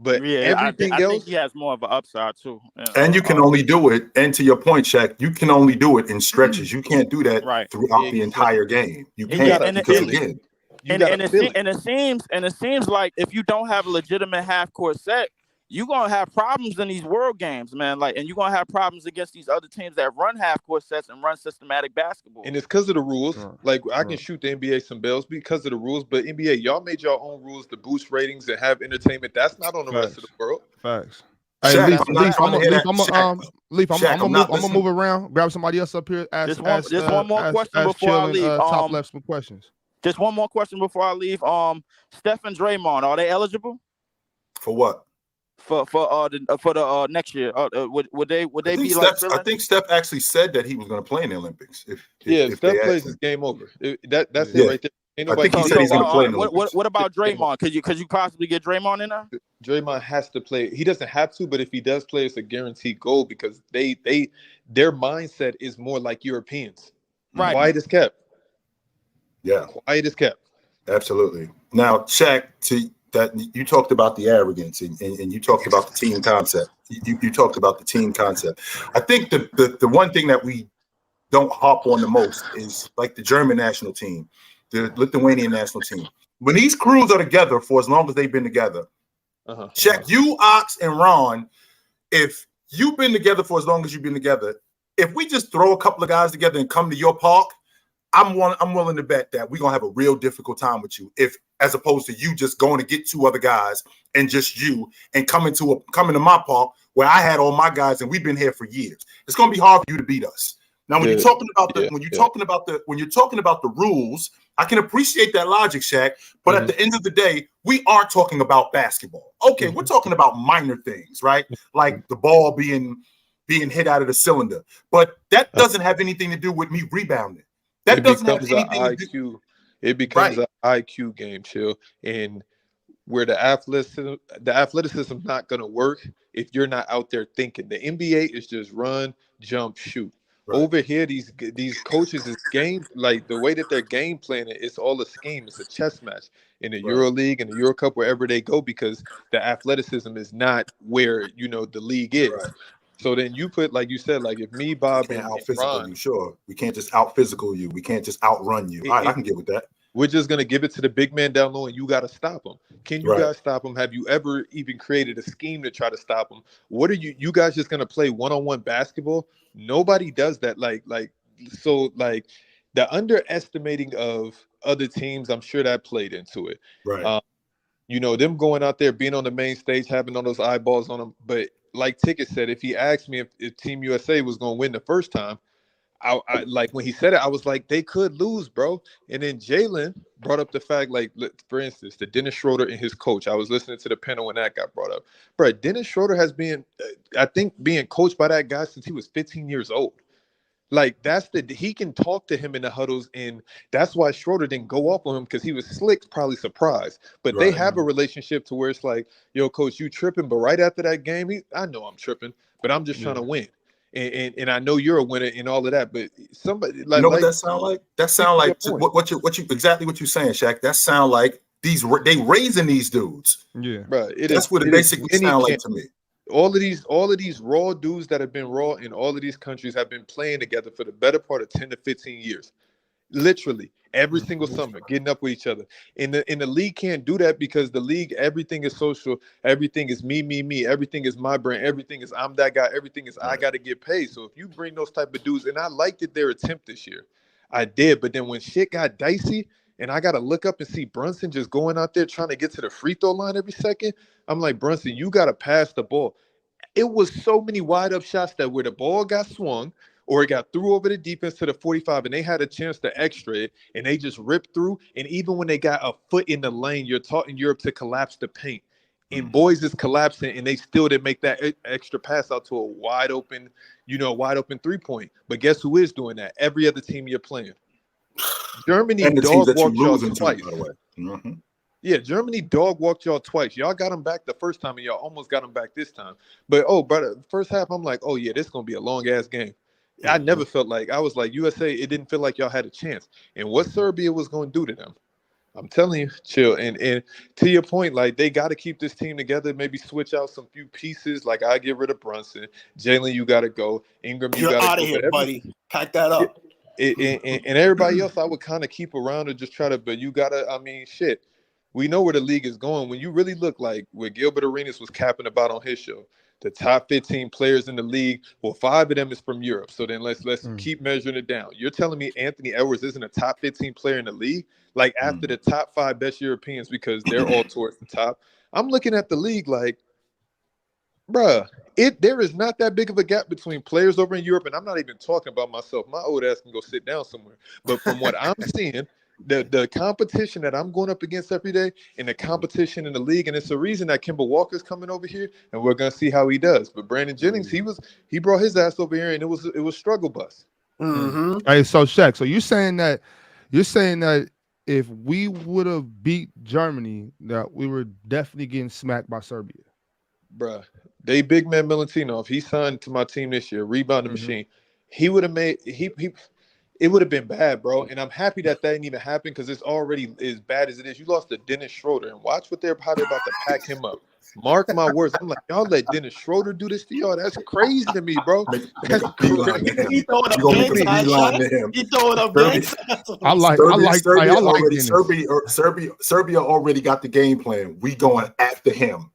But everything else, I think he has more of an upside too. And you can only do it. And to your point, Shaq, you can only do it in stretches. You can't do that throughout the entire game. You can't it seems like if you don't have a legitimate half court set, you're gonna have problems in these world games, man. Like, and you're gonna have problems against these other teams that run half court sets and run systematic basketball. And it's because of the rules. Like, I can shoot the NBA some bells because of the rules, but NBA, y'all made your own rules to boost ratings and have entertainment. That's not on the rest of the world. Facts. Hey, Leaf, I'm gonna move around, grab somebody else up here. Just one more question before I leave. Top left some questions. Just one more question before I leave. Steph and Draymond, are they eligible for what? For the next year? Would they be like? I think Steph actually said that he was going to play in the Olympics. If Steph plays, it's game over. That's it right there. I think he said he's going to play in the Olympics. What about Draymond? Could you possibly get Draymond in there? Draymond has to play. He doesn't have to, but if he does play, it's a guaranteed goal because their mindset is more like Europeans. Right. Quiet as kept. Yeah. Quiet as kept. Absolutely. Now, Shaq, that you talked about the arrogance and you talked about the team concept. You talked about the team concept. I think the one thing that we don't harp on the most is like the German national team, the Lithuanian national team. When these crews are together for as long as they've been together, Shaq, you, Ox, and Ron, if you've been together for as long as you've been together, if we just throw a couple of guys together and come to your park, I'm willing to bet that we're gonna have a real difficult time with you, as opposed to you just going to get two other guys and just you and coming to my park where I had all my guys and we've been here for years. It's gonna be hard for you to beat us. Now, when you're talking about the rules, I can appreciate that logic, Shaq. But at the end of the day, we are talking about basketball. Okay, we're talking about minor things, right? Like the ball being hit out of the cylinder, but that doesn't have anything to do with me rebounding. That doesn't have anything to do. It becomes an IQ game, Chill, and where the athleticism is not going to work if you're not out there thinking. The NBA is just run, jump, shoot. Right. Over here, these coaches is game, like the way that they're game playing it, it's all a scheme. It's a chess match in the Euro League and the Euro Cup, wherever they go, because the athleticism is not where the league is. Right. So then you put, like you said, like if me, Bob, and out physical you, sure. We can't just out physical you. We can't just outrun you. All right, I can get with that. We're just going to give it to the big man down low, and you got to stop him. Can you guys stop him? Have you ever even created a scheme to try to stop him? What are you guys just going to play one-on-one basketball? Nobody does that. So the underestimating of other teams, I'm sure that played into it. Right. Them going out there, being on the main stage, having all those eyeballs on them. But like Ticket said, if he asked me if Team USA was going to win the first time, I like when he said it, I was like, they could lose, bro. And then Jalen brought up the fact, like, for instance, the Dennis Schroeder and his coach. I was listening to the panel when that got brought up. Bro, Dennis Schroeder has been, I think, being coached by that guy since he was 15 years old. Like, he can talk to him in the huddles, and that's why Schroeder didn't go off on him, because he was slick, probably surprised. But they have a relationship to where it's like, yo, coach, you tripping, but right after that game, I know I'm tripping, but I'm just trying to win. And I know you're a winner and all of that, but somebody like, what that sound like? That sound like what you exactly what you're saying, Shaq. That sound like they raising these dudes. Yeah, bro. That's what it basically sound like to me. All of these raw dudes that have been raw in all of these countries have been playing together for the better part of 10 to 15 years. Literally every single summer, getting up with each other. In the league can't do that, because the league, everything is social, everything is me, everything is my brand, everything is I'm that guy, everything is I got to get paid. So if you bring those type of dudes, and I liked it, their attempt this year, I did, but then when shit got dicey and I got to look up and see Brunson just going out there trying to get to the free throw line every second, I'm like, Brunson, you got to pass the ball. It was so many wide up shots that where the ball got swung, or it got through over the defense to the 45, and they had a chance to extra it, and they just ripped through. And even when they got a foot in the lane, you're taught in Europe to collapse the paint. And boys is collapsing, and they still didn't make that extra pass out to a wide open 3-point. But guess who is doing that? Every other team you're playing. Germany dog walked y'all twice. By the way. Yeah, Germany dog walked y'all twice. Y'all got them back the first time, and y'all almost got them back this time. But, brother, first half, I'm like, oh, yeah, this is going to be a long-ass game. I never felt like, I was like, USA, it didn't feel like y'all had a chance. And what Serbia was going to do to them, I'm telling you, chill. And to your point, like, they got to keep this team together, maybe switch out some few pieces. Like, I get rid of Brunson. Jalen, you got to go. Ingram, you got to go. You're out of here, buddy. Pack that up. And everybody else, I would kind of keep around and just try to, but you got to, I mean, shit. We know where the league is going. When you really look, like where Gilbert Arenas was capping about on his show, the top 15 players in the league, well, 5 of them is from Europe. So then let's keep measuring it down. You're telling me Anthony Edwards isn't a top 15 player in the league? Like, after the top 5 best Europeans, because they're all towards the top. I'm looking at the league like, bruh, there is not that big of a gap between players over in Europe, and I'm not even talking about myself. My old ass can go sit down somewhere. But from what I'm seeing, the competition that I'm going up against every day, and the competition in the league, and it's the reason that Kemba Walker's coming over here, and we're gonna see how he does. But Brandon Jennings, he brought his ass over here, and it was struggle bus. Hey, so Shaq, so you're saying that if we would have beat Germany, that we were definitely getting smacked by Serbia. Bruh, they big man Milutino, if he signed to my team this year, rebounding machine, he would have made it would have been bad, bro. And I'm happy that didn't even happen, because it's already as bad as it is. You lost to Dennis Schroeder, and watch how they're about to pack him up. Mark my words. I'm like, y'all let Dennis Schroeder do this to y'all? That's crazy to me, bro. That's crazy. He throwing up gangs. He throwing up gangs. I like Serbia already got the game plan. We going after him.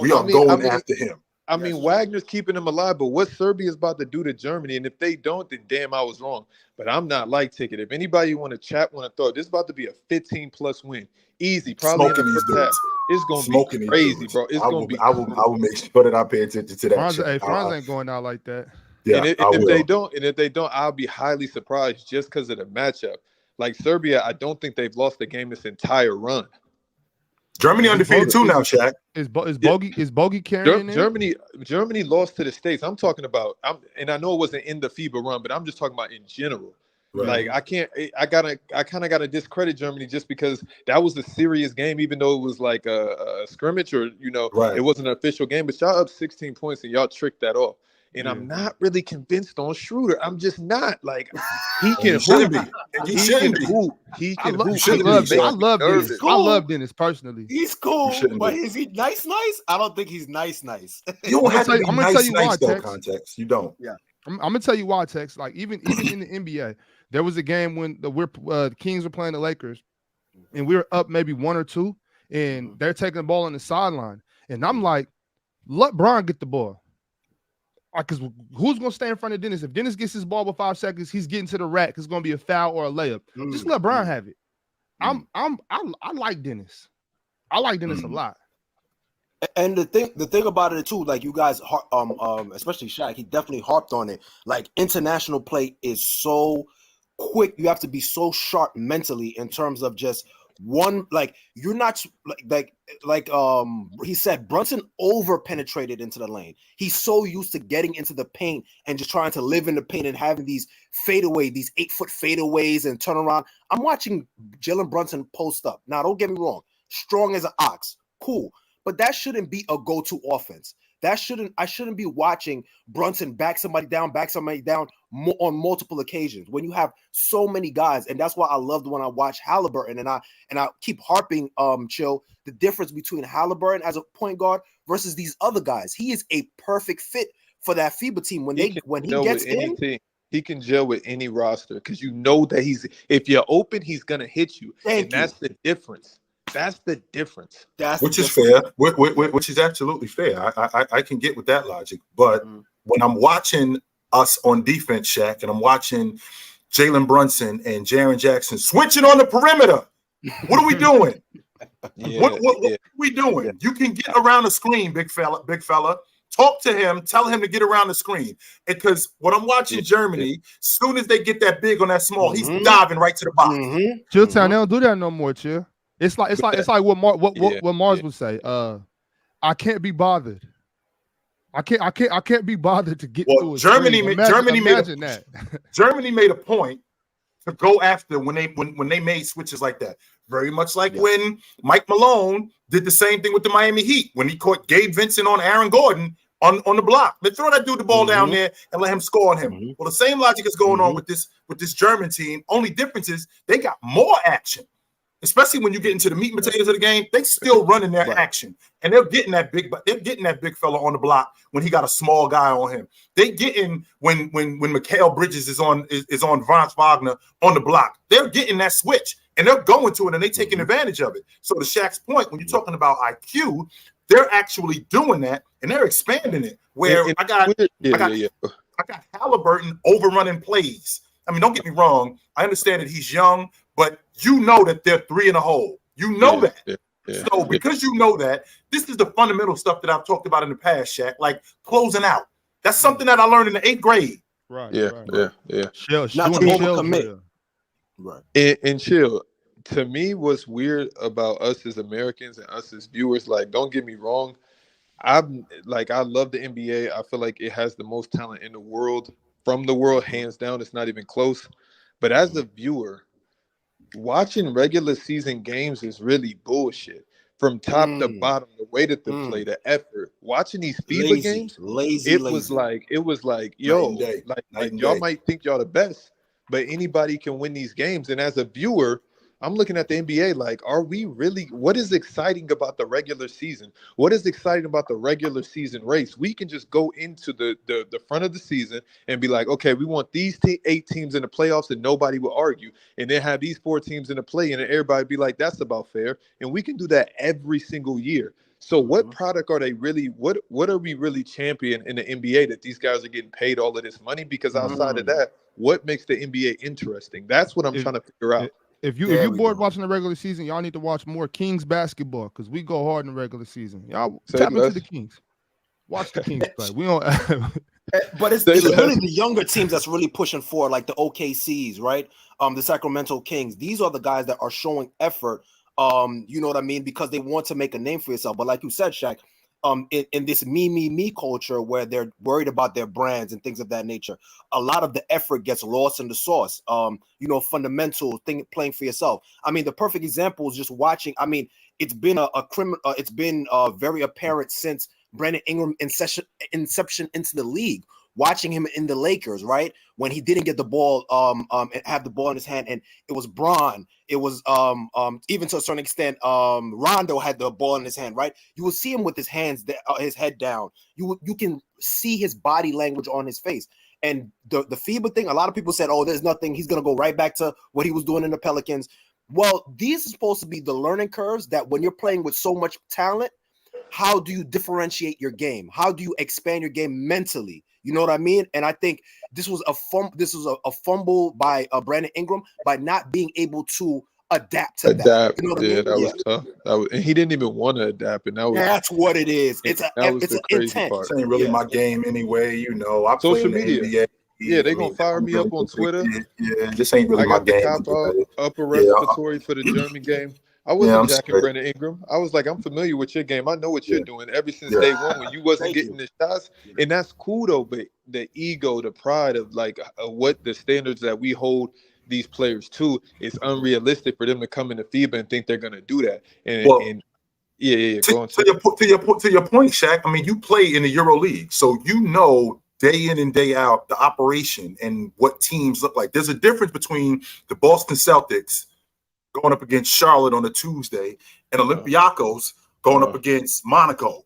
We are going after him. I mean, Wagner's keeping him alive, but what Serbia is about to do to Germany, and if they don't, then damn, I was wrong. But I'm not like Ticket. If anybody want to throw, this is about to be a 15+ win. Easy, probably in the first half. It's gonna be crazy, bro. It's gonna be. I will make sure that I pay attention to that. Franz ain't going out like that. Yeah, and if they don't, I'll be highly surprised, just because of the matchup. Like Serbia, I don't think they've lost a game this entire run. Germany undefeated too now, Shaq. Is Bogey carrying it? Germany lost to the States. I'm talking about. And I know it wasn't in the FIBA run, but I'm just talking about in general. Right. Like I kind of gotta discredit Germany, just because that was a serious game, even though it was like a scrimmage, or it wasn't an official game. But y'all up 16 points and y'all tricked that off. And I'm not really convinced on Schroeder. I'm just not. Like, he can hoop. He can hoop. I love Dennis. I love Dennis personally. He's cool, but is he nice? I don't think he's nice. You don't have to be nice, though, context. You don't. Yeah. I'm gonna tell you why, Tex. Like, even in the NBA, there was a game when the Kings were playing the Lakers, and we're up maybe 1 or 2, and they're taking the ball on the sideline, and I'm like, let Bron get the ball. Because who's going to stay in front of Dennis? If Dennis gets his ball with 5 seconds, he's getting to the rack. It's going to be a foul or a layup. Just let Bron have it. I like Dennis. I like Dennis a lot. And the thing about it too, like you guys, especially Shaq, he definitely harped on it. Like international play is so quick. You have to be so sharp mentally in terms of just one. Like you're not like he said, Brunson over penetrated into the lane. He's so used to getting into the paint and just trying to live in the paint and having these fadeaway, these 8-foot fadeaways and turn around. I'm watching Jalen Brunson post up. Now, don't get me wrong, strong as an ox, cool. But that shouldn't be a go-to offense. I shouldn't be watching Brunson back somebody down on multiple occasions when you have so many guys. And that's why I loved when I watched Halliburton, and I keep harping, Chill, the difference between Halliburton as a point guard versus these other guys. He is a perfect fit for that FIBA team when he gets in. He can gel with any roster because you know that if you're open, he's gonna hit you. That's the difference. That's the difference. Which is fair. Which is absolutely fair. I can get with that logic. But when I'm watching us on defense, Shaq, and I'm watching Jalen Brunson and Jaren Jackson switching on the perimeter, what are we doing? What are we doing? You can get around the screen, big fella. Talk to him. Tell him to get around the screen. Because when I'm watching Germany, soon as they get that big on that small, he's diving right to the box. Chilltown, they don't do that no more, Chill. It's like what Mars would say. I can't be bothered. I can't be bothered to get to a Germany screen. Germany made a point to go after when they made switches like that. Very much like when Mike Malone did the same thing with the Miami Heat when he caught Gabe Vincent on Aaron Gordon on the block. They throw that dude the ball down there and let him score on him. Well, the same logic is going on with this German team. Only difference is they got more action. Especially when you get into the meat and potatoes of the game, they still running their action, and they're getting that big fella on the block when he got a small guy on him. They getting when Mikal Bridges is on Franz Wagner on the block. They're getting that switch, and they're going to it, and they taking advantage of it. So to Shaq's point, when you're talking about IQ, they're actually doing that, and they're expanding it. Where I got Halliburton overrunning plays. I mean, don't get me wrong. I understand that he's young, but you know that they're 3 in a hole. You know that. So because you know that, this is the fundamental stuff that I've talked about in the past, Shaq, like closing out. That's something that I learned in the 8th grade. Right. Yeah. Not to overcommit. Right. And Chill, to me, what's weird about us as Americans and us as viewers, like, don't get me wrong, I love the NBA. I feel like it has the most talent in the world. From the world, hands down, it's not even close. But as a viewer, watching regular season games is really bullshit. From top to bottom, the way that they play, the effort. Watching these FIBA games, it was like, yo, like y'all might think y'all the best, but anybody can win these games. And as a viewer, I'm looking at the NBA like, are we really? What is exciting about the regular season? What is exciting about the regular season race? We can just go into the front of the season and be like, okay, we want these 8 teams in the playoffs, and nobody will argue. And then have these 4 teams in the play, and everybody be like, that's about fair. And we can do that every single year. So what product are they really? What are we really championing in the NBA that these guys are getting paid all of this money? Because outside of that, what makes the NBA interesting? That's what I'm trying to figure out. If you bored watching the regular season, y'all need to watch more Kings basketball because we go hard in the regular season. Y'all tap into the Kings. Watch the Kings play. We don't. But it's really the younger teams that's really pushing forward, like the OKCs, right? The Sacramento Kings. These are the guys that are showing effort. You know what I mean? Because they want to make a name for yourself. But like you said, Shaq, in this me culture where they're worried about their brands and things of that nature, a lot of the effort gets lost in the sauce. Fundamental thing, playing for yourself. I mean, the perfect example is just watching. I mean, it's been it's been very apparent since Brandon Ingram inception into the league. Watching him in the Lakers, right? When he didn't get the ball, and have the ball in his hand, and it was Bron. It was even to a certain extent, Rondo had the ball in his hand, right? You will see him with his hands, his head down. You can see his body language on his face. And the FIBA thing, a lot of people said, "Oh, there's nothing. He's gonna go right back to what he was doing in the Pelicans." Well, these are supposed to be the learning curves that when you're playing with so much talent, how do you differentiate your game? How do you expand your game mentally? You know what I mean? And I think this was a fumble by Brandon Ingram by not being able to adapt to that. You know what I mean? That was tough. And he didn't even want to adapt, and that's what it is. It's the crazy intent. part. This ain't really my game anyway. You know, I play Social in the media. NBA. Yeah, they gonna fire me up on Twitter. Yeah, this ain't really I my got the game. cop out upper respiratory for the German game. I wasn't jacking Brandon Ingram. I was like, I'm familiar with your game. I know what you're doing ever since day one when you wasn't getting the shots. And that's cool though, but the ego, the pride of like what the standards that we hold these players to is unrealistic for them to come into FIBA and think they're gonna do that. And To your point, Shaq. I mean, you play in the Euro League, so you know day in and day out the operation and what teams look like. There's a difference between the Boston Celtics going up against Charlotte on a Tuesday and Olympiacos going up against Monaco.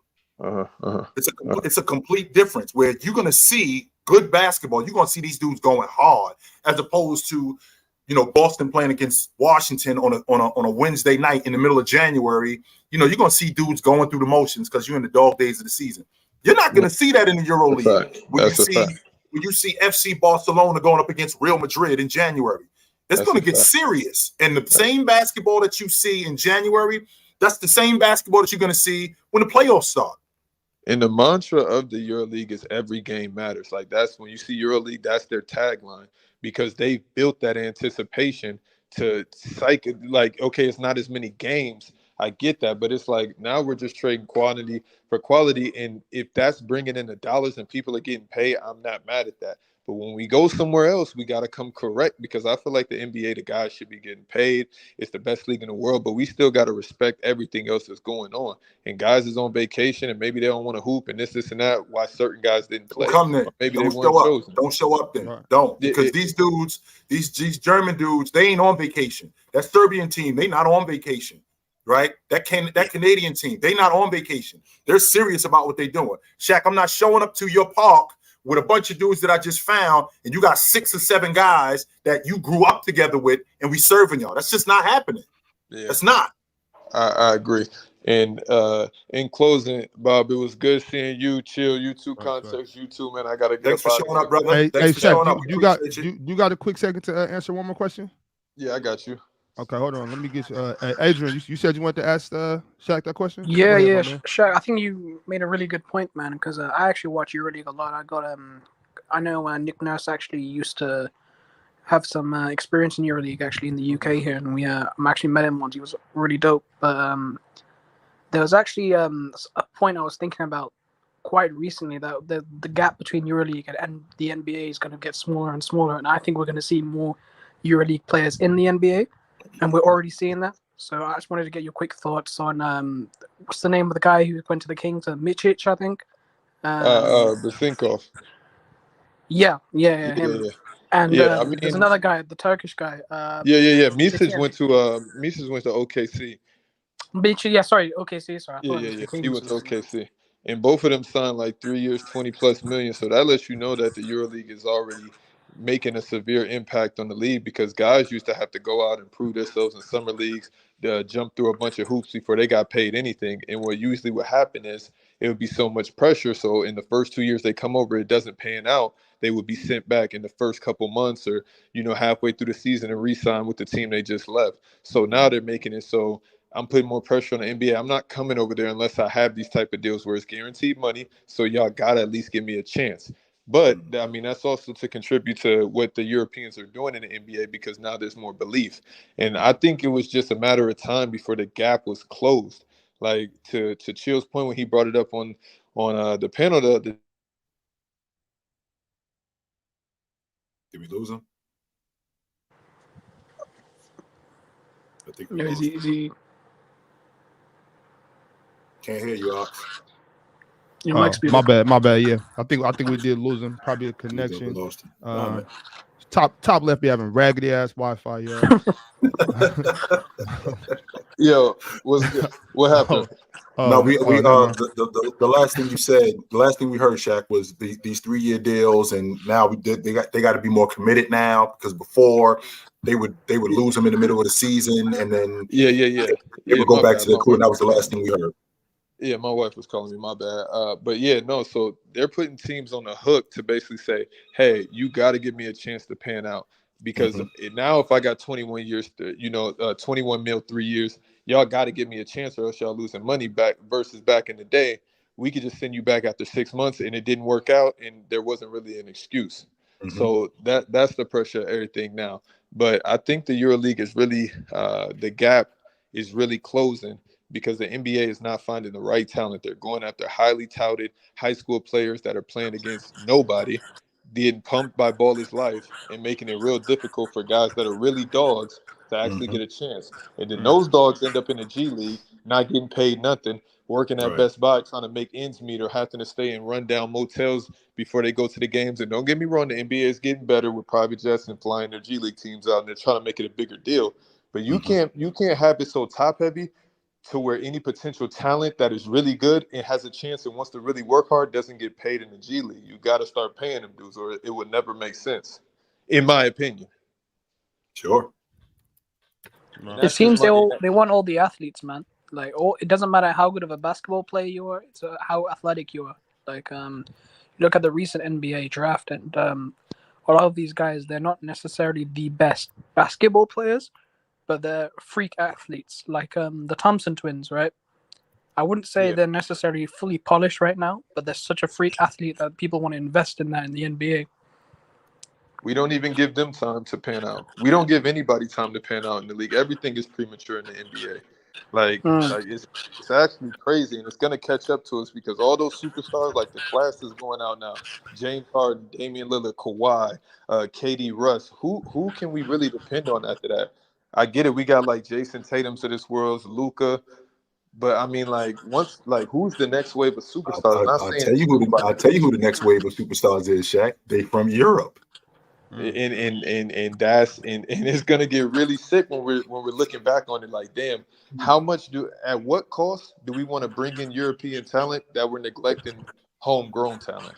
It's a complete difference where you're going to see good basketball. You're going to see these dudes going hard as opposed to, you know, Boston playing against Washington on a Wednesday night in the middle of January. You know, you're going to see dudes going through the motions because you're in the dog days of the season. You're not going to see that in the Euro League. When you see FC Barcelona going up against Real Madrid in January, it's going to get serious. And the same basketball that you see in January, that's the same basketball that you're going to see when the playoffs start. And the mantra of the EuroLeague is every game matters. Like that's when you see EuroLeague, that's their tagline because they built that anticipation to like, okay, it's not as many games. I get that, but it's like now we're just trading quantity for quality. And if that's bringing in the dollars and people are getting paid, I'm not mad at that. But when we go somewhere else, we got to come correct because I feel like the NBA, the guys should be getting paid. It's the best league in the world, but we still got to respect everything else that's going on. And guys is on vacation and maybe they don't want to hoop and this and that. Why certain guys didn't play? Come then. Maybe don't they weren't chosen. Don't show up then. Don't because these dudes, these German dudes, they ain't on vacation. That Serbian team, they not on vacation. Right? That Canadian team, they not on vacation. They're serious about what they're doing. Shaq, I'm not showing up to your park with a bunch of dudes that I just found, and you got 6 or 7 guys that you grew up together with, and we serving y'all. That's just not happening. Yeah. That's not. I agree. And in closing, Bob, it was good seeing you. Chill, you too, context, you too, man. I gotta get. Thanks for showing up, brother. Hey, Shaq, you got a quick second to answer one more question? Yeah, I got you. Okay, hold on. Let me get you. Adrian, you said you wanted to ask Shaq that question? Yeah, Shaq. I think you made a really good point, man. Because I actually watch EuroLeague a lot. I know Nick Nurse actually used to have some experience in EuroLeague actually in the UK here, and I actually met him once. He was really dope. But there was actually a point I was thinking about quite recently that the gap between EuroLeague and the NBA is going to get smaller and smaller, and I think we're going to see more EuroLeague players in the NBA. And we're already seeing that. So I just wanted to get your quick thoughts on what's the name of the guy who went to the Kings? Chitchat, I think. Besinkov. Yeah, him. Yeah. And there's another guy, the Turkish guy. Misic went to OKC. OKC. Sorry. He went to OKC. And both of them signed like 3 years, 20+ million. So that lets you know that the EuroLeague is already making a severe impact on the league because guys used to have to go out and prove themselves in summer leagues, jump through a bunch of hoops before they got paid anything. And what usually would happen is it would be so much pressure. So in the first 2 years they come over, it doesn't pan out. They would be sent back in the first couple months or, halfway through the season and re-sign with the team they just left. So now they're making it so I'm putting more pressure on the NBA. I'm not coming over there unless I have these type of deals where it's guaranteed money. So y'all got to at least give me a chance. But, I mean, that's also to contribute to what the Europeans are doing in the NBA because now there's more belief. And I think it was just a matter of time before the gap was closed. Like, to Chill's point when he brought it up on the panel. Did we lose him? I think we lost him. Can't hear you, Ox. My bad. Yeah, I think we did lose him. Probably a connection. We lost him. Top left be having raggedy ass Wi-Fi. Yo, what happened? No, the last thing you said, the last thing we heard, Shaq, was these 3-year deals, and now they got to be more committed now, because before they would lose them in the middle of the season, and then they would go back to their crew, and that was the last thing we heard. Yeah, my wife was calling me, my bad. But yeah, no, so they're putting teams on the hook to basically say, hey, you got to give me a chance to pan out. Because now if I got 21 years, 21 mil, 3 years, y'all got to give me a chance or else y'all losing money back, versus back in the day, we could just send you back after 6 months and it didn't work out and there wasn't really an excuse. So that's the pressure of everything now. But I think the EuroLeague is really, the gap is really closing, because the NBA is not finding the right talent. They're going after highly touted high school players that are playing against nobody, being pumped by Baller's Life, and making it real difficult for guys that are really dogs to actually get a chance. And then those dogs end up in the G League, not getting paid nothing, working at Best Buy, trying to make ends meet, or having to stay in rundown motels before they go to the games. And don't get me wrong, the NBA is getting better with private jets and flying their G League teams out, and they're trying to make it a bigger deal. But you can't have it so top heavy to where any potential talent that is really good and has a chance and wants to really work hard doesn't get paid in the G League. You got to start paying them dudes, or it would never make sense, in my opinion. Sure. It seems they want all the athletes, man. Like, it doesn't matter how good of a basketball player you are; it's how athletic you are. Like, you look at the recent NBA draft, and a lot of these guys, they're not necessarily the best basketball players, but they're freak athletes, like the Thompson twins, right? I wouldn't say they're necessarily fully polished right now, but they're such a freak athlete that people want to invest in that in the NBA. We don't even give them time to pan out. We don't give anybody time to pan out in the league. Everything is premature in the NBA. Like it's actually crazy, and it's gonna catch up to us, because all those superstars, like the class is going out now. James Harden, Damian Lillard, Kawhi, KD, Russ. Who can we really depend on after that? I get it. We got like Jason Tatum's of this world, Luka, but I mean, like, who's the next wave of superstars? I'll tell you who the next wave of superstars is, Shaq. They from Europe. And that's and it's gonna get really sick when we're looking back on it. Like, damn, at what cost do we want to bring in European talent that we're neglecting homegrown talent?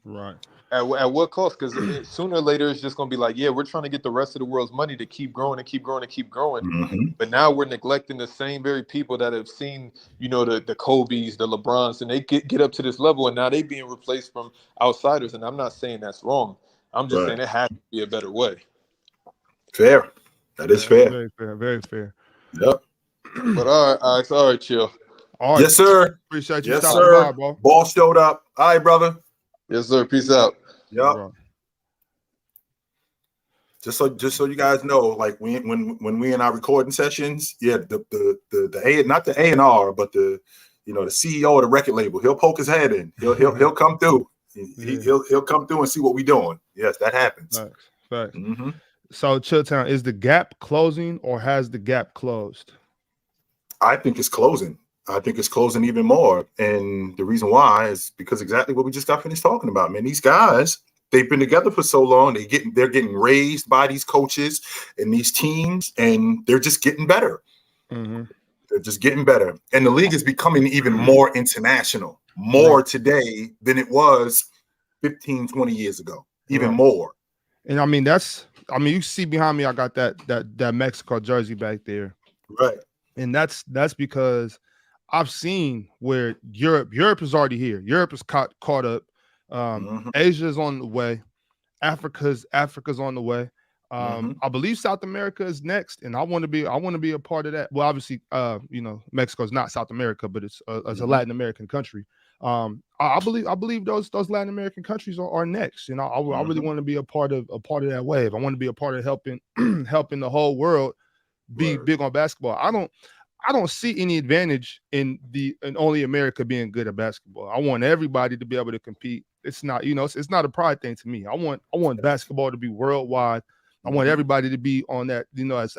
Right. At what cost? Because sooner or later it's just gonna be like, yeah, we're trying to get the rest of the world's money to keep growing and keep growing and keep growing. But now we're neglecting the same very people that have seen, the Kobe's, the LeBrons, and they get up to this level, and now they being replaced from outsiders. And I'm not saying that's wrong. I'm just saying it has to be a better way. Fair. That is fair. Very fair. Very fair. Yep. But all right, chill. All right. Yes, sir. Appreciate you. Yes, sir. By, bro. Ball showed up. All right, brother. Yes, sir. Peace out. Yep. Just so you guys know, like when we in our recording sessions, the A, not the A&R, but the CEO of the record label, he'll poke his head in. He'll come through. He'll come through and see what we're doing. Yes, that happens. Facts. So, Chilltown, is the gap closing or has the gap closed? I think it's closing. I think it's closing even more. And the reason why is because exactly what we just got finished talking about, man. These guys, they've been together for so long. They're getting raised by these coaches and these teams, and they're just getting better. They're just getting better. And the league is becoming even more international, more today than it was 15, 20 years ago, even more. And you see behind me, I got that Mexico jersey back there. Right. And that's because I've seen where Europe is already here. Europe is caught up. Asia is on the way. Africa's on the way. I believe South America is next, and I want to be a part of that. Well, obviously, Mexico is not South America, but it's a Latin American country. I believe those Latin American countries are next. I really want to be a part of that wave. I want to be a part of helping the whole world be big on basketball. I don't see any advantage in only America being good at basketball. I want everybody to be able to compete. It's not, it's not a pride thing to me. I want basketball to be worldwide. I want everybody to be on that,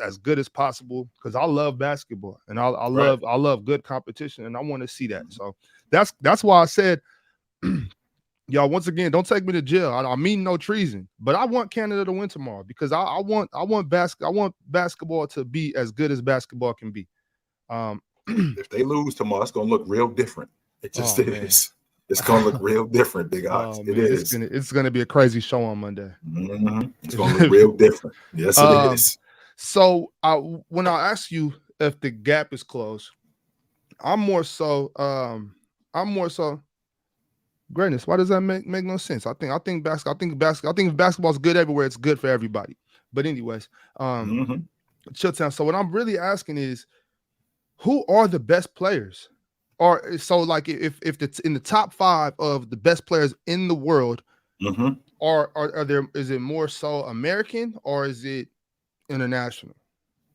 as good as possible, because I love basketball and I love good competition, and I want to see that. So that's why I said, y'all, once again, don't take me to jail. I mean no treason, but I want Canada to win tomorrow, because I want basketball to be as good as basketball can be. if they lose tomorrow, it's gonna look real different. It just is. Man. It's gonna look real different, Big Ox. It is. It's gonna be a crazy show on Monday. It's gonna look real different. Yes, it is. So when I ask you if the gap is closed, I'm more so greatness. Why does that make no sense? I think basketball is good everywhere. It's good for everybody. But anyways, Chitchat. So what I'm really asking is, who are the best players? Or so like if it's in the top 5 of the best players in the world, are there? Is it more so American or is it international?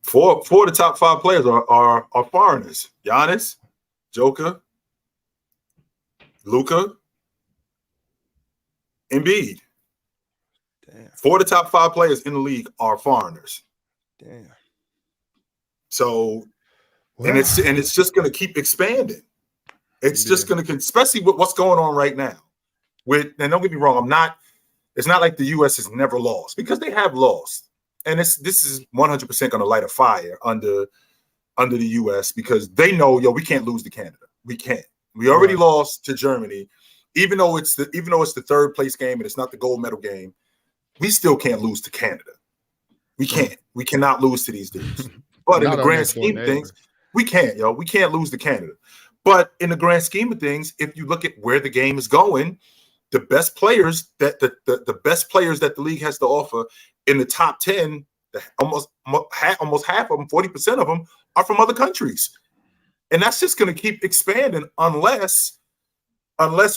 4 of the top 5 players are foreigners. Giannis, Joker, Luka, Embiid. Damn. 4 of the top 5 players in the league are foreigners. Damn. So, and it's just going to keep expanding. It's just going to, especially with what's going on right now. And don't get me wrong, it's not like the U.S. has never lost, because they have lost. And this is 100% going to light a fire under the U.S. because they know, we can't lose to Canada. We can't. We already lost to Germany, even though it's the 3rd place game and it's not the gold medal game. We still can't lose to Canada. We can't. We cannot lose to these dudes. But in the grand scheme of things, we can't, We can't lose to Canada. But in the grand scheme of things, if you look at where the game is going, the best players that the best players that the league has to offer in the top 10, almost half of them, 40% of them, are from other countries. And that's just going to keep expanding unless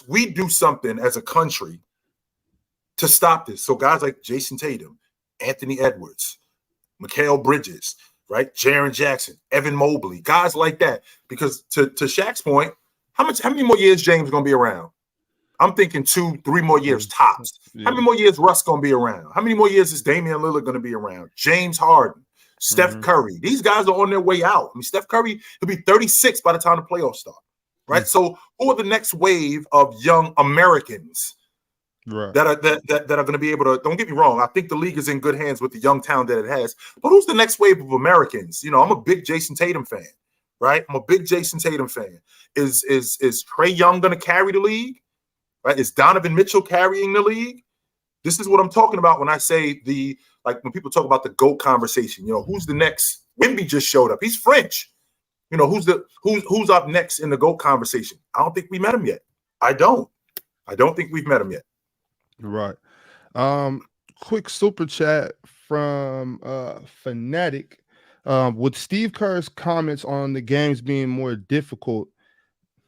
we do something as a country to stop this. So guys like Jason Tatum, Anthony Edwards, Mikal Bridges, right? Jaren Jackson, Evan Mobley, guys like that. Because to Shaq's point, how many more years James going to be around? I'm thinking 2-3 more years tops. How many more years Russ going to be around? How many more years is Damian Lillard going to be around? James Harden, Steph Curry. These guys are on their way out. I mean, Steph Curry will be 36 by the time the playoffs start, right? So who are the next wave of young Americans that are going to be able to? Don't get me wrong. I think the league is in good hands with the young talent that it has. But who's the next wave of Americans? I'm a big Jason Tatum fan, right? I'm a big Jason Tatum fan. Is Trae Young going to carry the league? Right? Is Donovan Mitchell carrying the league? This is what I'm talking about when I say when people talk about the GOAT conversation. Who's the next? Wemby just showed up. He's French. Who's up next in the GOAT conversation? I don't think we met him yet. I don't think we've met him yet. Right. Quick super chat from Fanatic. With Steve Kerr's comments on the games being more difficult,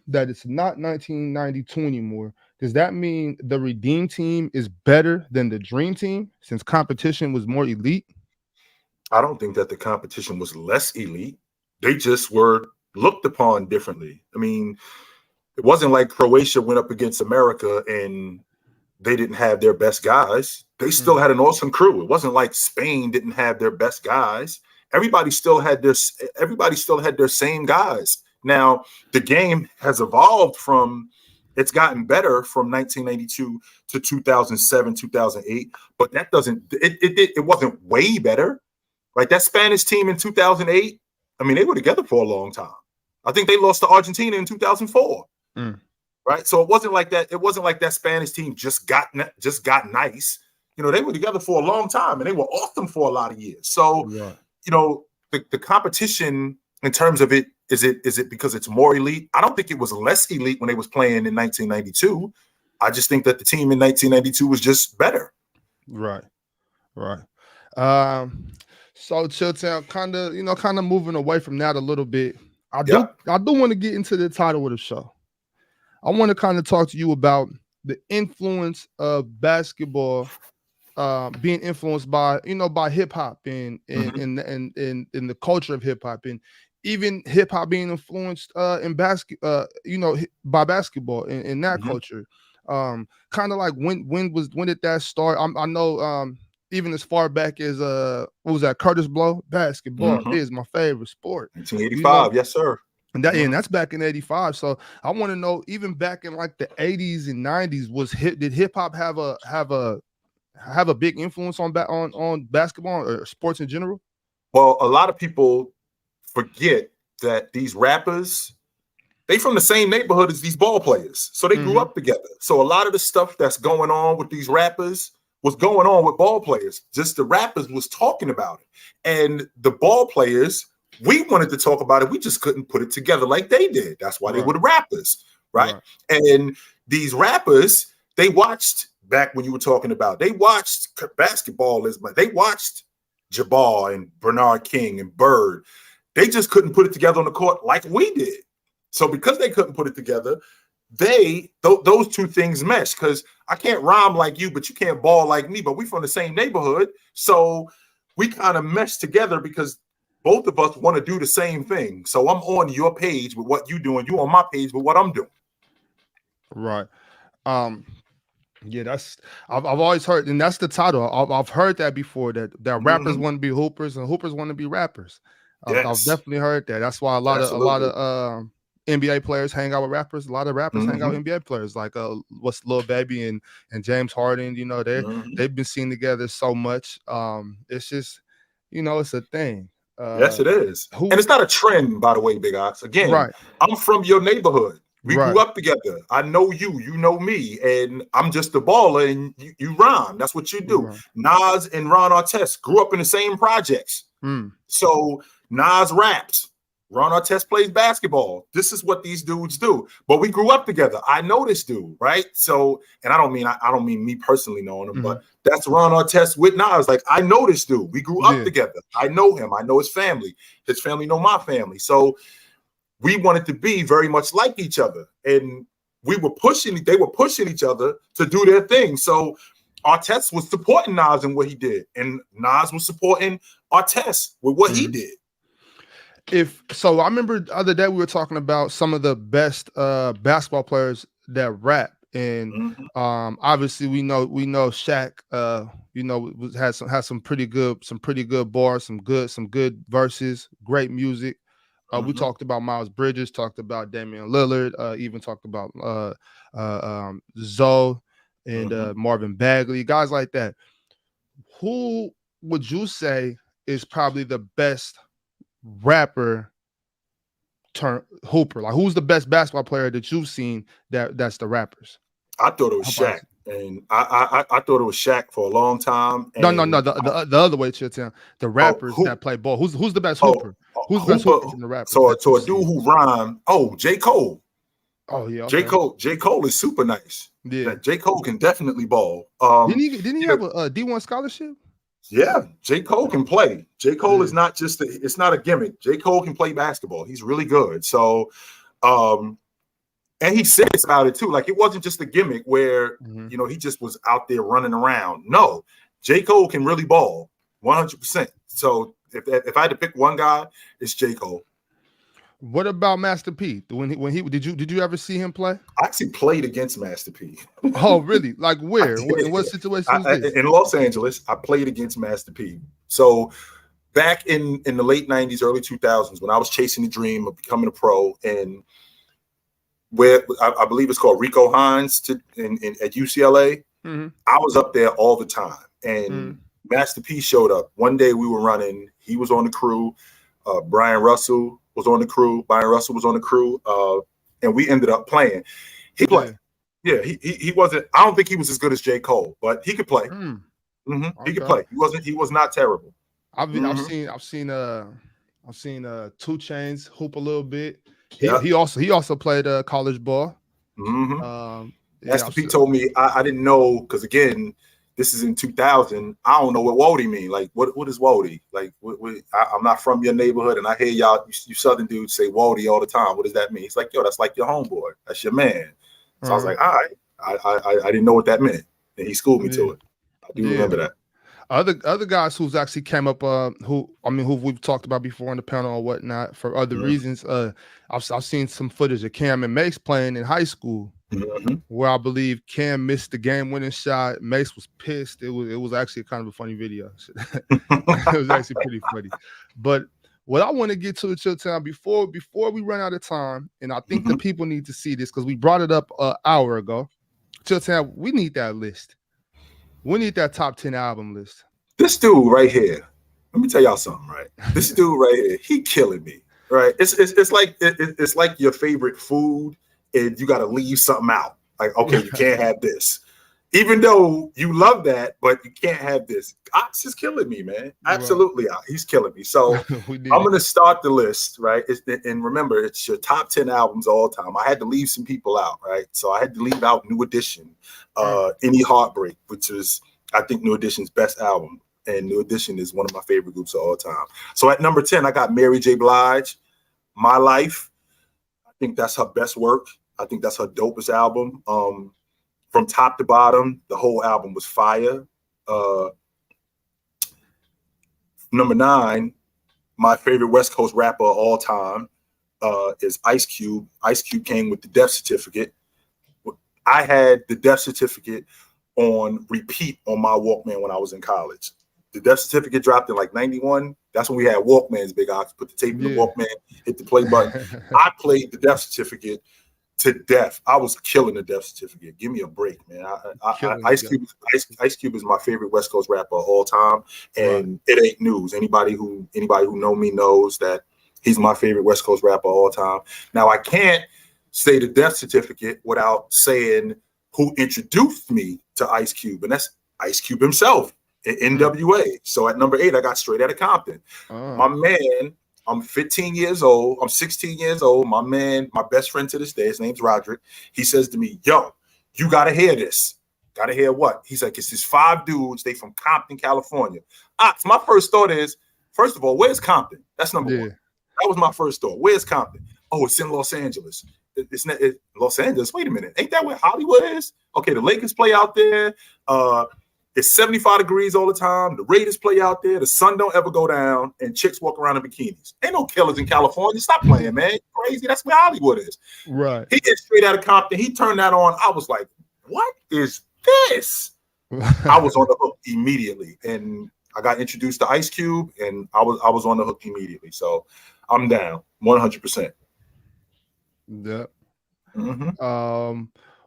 that it's not 1992 anymore, does that mean the Redeem Team is better than the Dream Team since competition was more elite? I don't think that the competition was less elite. They just were looked upon differently. I mean, it wasn't like Croatia went up against America and they didn't have their best guys. They still had an awesome crew. It wasn't like Spain didn't have their best guys. Everybody still had their same guys. Now, the game has evolved it's gotten better from 1992 to 2007, 2008, but it wasn't way better. Like that Spanish team in 2008, I mean, they were together for a long time. I think they lost to Argentina in 2004. Right? So it wasn't like that. It wasn't like that Spanish team just got nice. They were together for a long time and they were awesome for a lot of years. So, the competition in terms of it, is it because it's more elite? I don't think it was less elite when they was playing in 1992. I just think that the team in 1992 was just better. Right. So Chitchat, kind of moving away from that a little bit. I do want to get into the title of the show. I want to kind of talk to you about the influence of basketball being influenced by hip hop and the culture of hip hop, and even hip hop being influenced by basketball in that culture. Kind of like when did that start? I know even as far back as what was that, Curtis Blow? Basketball is my favorite sport. 1985, yes sir. And that's back in 85. So I want to know, even back in like the 80s and 90s, did hip hop have a big influence on basketball or sports in general? Well, a lot of people forget that these rappers, they from the same neighborhood as these ball players. So they grew up together. So a lot of the stuff that's going on with these rappers was going on with ball players. Just the rappers was talking about it. And the ball players, we wanted to talk about it. We just couldn't put it together like they did. That's why they were the rappers, right? And these rappers, they watched, back when you were talking about, they watched basketball, they watched Jabbar and Bernard King and Bird. They just couldn't put it together on the court like we did. So because they couldn't put it together, those two things mesh. Because I can't rhyme like you, but you can't ball like me, but we from the same neighborhood. So we kind of mesh together because both of us want to do the same thing. So I'm on your page with what you doing. You on my page with what I'm doing. Right. Yeah, that's I've always heard, and that's the title. I've heard that before, that rappers want to be hoopers and hoopers want to be rappers. I've definitely heard that. That's why a lot of NBA players hang out with rappers. A lot of rappers hang out with NBA players, like what's Lil Baby and James Harden. You know, they've been seen together so much. It's just, you know, it's a thing. Yes, it is. And it's not a trend, by the way, Big Ox. Again, I'm from your neighborhood. We grew up together. I know you, you know me, and I'm just a baller, and you rhyme. That's what you do. Nas and Ron Artest grew up in the same projects. So Nas raps. Ron Artest plays basketball. This is what these dudes do. But we grew up together. I know this dude, right? So, and I don't mean me personally knowing him, but that's Ron Artest with Nas. Like, I know this dude. We grew up together. I know him. I know his family. His family know my family. So we wanted to be very much like each other. And they were pushing each other to do their thing. So Artest was supporting Nas in what he did. And Nas was supporting Artest with what he did. I remember the other day we were talking about some of the best basketball players that rap, and obviously we know Shaq has some pretty good bars, some good verses, great music. We talked about Miles Bridges, talked about Damian Lillard, even talked about Zoe and Marvin Bagley, guys like that. Who would you say is probably the best rapper turn hooper? Like, who's the best basketball player that you've seen that's the rappers? I thought it was Shaq, and I thought it was Shaq for a long time. And no, the other way, Chitchat, the rappers that play ball. Who's the best hooper? Who's the best hooper from the rappers? So a dude who rhyme. J. Cole. Oh yeah, okay. J. Cole is super nice. Yeah, J. Cole can definitely ball. Didn't he have a D1 scholarship? Yeah, J. Cole can play. J. Cole is not just it's not a gimmick. J. Cole can play basketball. He's really good. So, and he says about it too. Like, it wasn't just a gimmick where he just was out there running around. No, J. Cole can really ball 100%. So if I had to pick one guy, it's J. Cole. What about Master P? When he did you ever see him play? I actually played against Master P. Oh, really? Like where? In what situation was this? In Los Angeles, I played against Master P. So back in the late 90s, early 2000s, when I was chasing the dream of becoming a pro, and where I believe it's called Rico Hines at UCLA, I was up there all the time. And Master P showed up. One day we were running. He was on the crew. Brian Russell was on the crew. Byron Russell was on the crew, and we ended up playing. He played. Yeah, he wasn't. I don't think he was as good as J. Cole, but he could play. He could play. He was not terrible. I've seen 2 Chainz hoop a little bit. He also played college ball. Master P told me, I didn't know, because again, this is in 2000. I don't know what Wody mean. Like, what is Wody? Like, I'm not from your neighborhood, and I hear you Southern dudes say Wody all the time. What does that mean? He's like, yo, that's like your homeboy. That's your man. So I was like, all right. I didn't know what that meant, and he schooled me to it. I do remember that. Other guys who's actually came up, who we've talked about before on the panel or whatnot for other reasons. I've seen some footage of Cam and Mace playing in high school, where I believe Cam missed the game-winning shot. Mace was pissed. It was actually kind of a funny video. It was actually pretty funny. But what I want to get to, Chilltown, before we run out of time, and I think the people need to see this because we brought it up an hour ago. Chilltown, we need that list. We need that top 10 album list. This dude right here, let me tell y'all something, right? This dude right here, he killing me. Right. It's like your favorite food, and you got to leave something out. Like, okay, you can't have this, even though you love that, but you can't have this. Ox is killing me, man. Absolutely, he's killing me. So I'm gonna start the list, right? And remember, it's your top 10 albums all time. I had to leave some people out, right? So I had to leave out New Edition, Any Heartbreak, which is I think New Edition's best album. And New Edition is one of my favorite groups of all time. So at number 10, I got Mary J. Blige, My Life. I think that's her best work. I think that's her dopest album. From top to bottom, the whole album was fire. Number 9, my favorite West Coast rapper of all time is Ice Cube. Ice Cube came with the Death Certificate. I had the Death Certificate on repeat on my Walkman when I was in college. The Death Certificate dropped in like 91. That's when we had Walkmans, Big Ox. Put the tape in the Walkman, hit the play button. I played the Death Certificate to death. I was killing the Death Certificate. Give me a break, man. Ice Cube is my favorite West Coast rapper of all time, and it ain't news. Anybody who know me knows that he's my favorite West Coast rapper of all time. Now, I can't say the Death Certificate without saying who introduced me to Ice Cube, and that's Ice Cube himself. NWA. So at number 8, I got Straight Outta Compton. My man, I'm 15 years old. I'm 16 years old. My man, my best friend to this day, his name's Roderick. He says to me, yo, you got to hear this. Got to hear what? He's like, it's these 5 dudes. They from Compton, California. My first thought is, first of all, where's Compton? That's number 1. That was my first thought. Where's Compton? Oh, it's in Los Angeles. It's not Los Angeles. Wait a minute. Ain't that where Hollywood is? Okay, the Lakers play out there. It's 75 degrees all the time. The Raiders play out there. The sun don't ever go down, and chicks walk around in bikinis. Ain't no killers in California. Stop playing, man. You're crazy. That's where Hollywood is. Right. He gets Straight Outta Compton. He turned that on. I was like, what is this? I was on the hook immediately, and I got introduced to Ice Cube, and I was on the hook immediately. So I'm down 100%. Yep.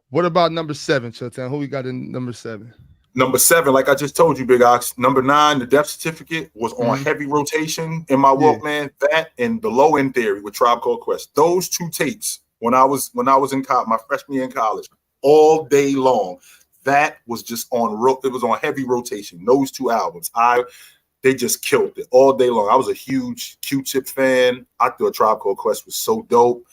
What about number 7, Chitchat? Who we got in number 7? Number 7, like I just told you, Big Ox. Number 9, the Death Certificate was on heavy rotation in my Walkman. That and the Low End Theory with Tribe Called Quest. Those 2 tapes when I was in college, my freshman year in college, all day long. That was just it was on heavy rotation. Those 2 albums, they just killed it all day long. I was a huge Q-Tip fan. I thought Tribe Called Quest was so dope.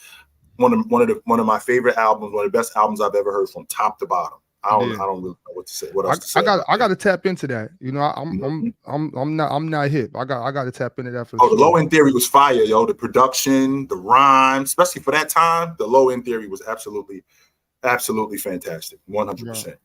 One of my favorite albums, one of the best albums I've ever heard from top to bottom. I don't really know what to say. What else to say? I got to tap into that. You know, I'm not hip. I got to tap into that for sure. The Low End Theory was fire, yo. The production, the rhyme, especially for that time, the Low End Theory was absolutely fantastic. 100%.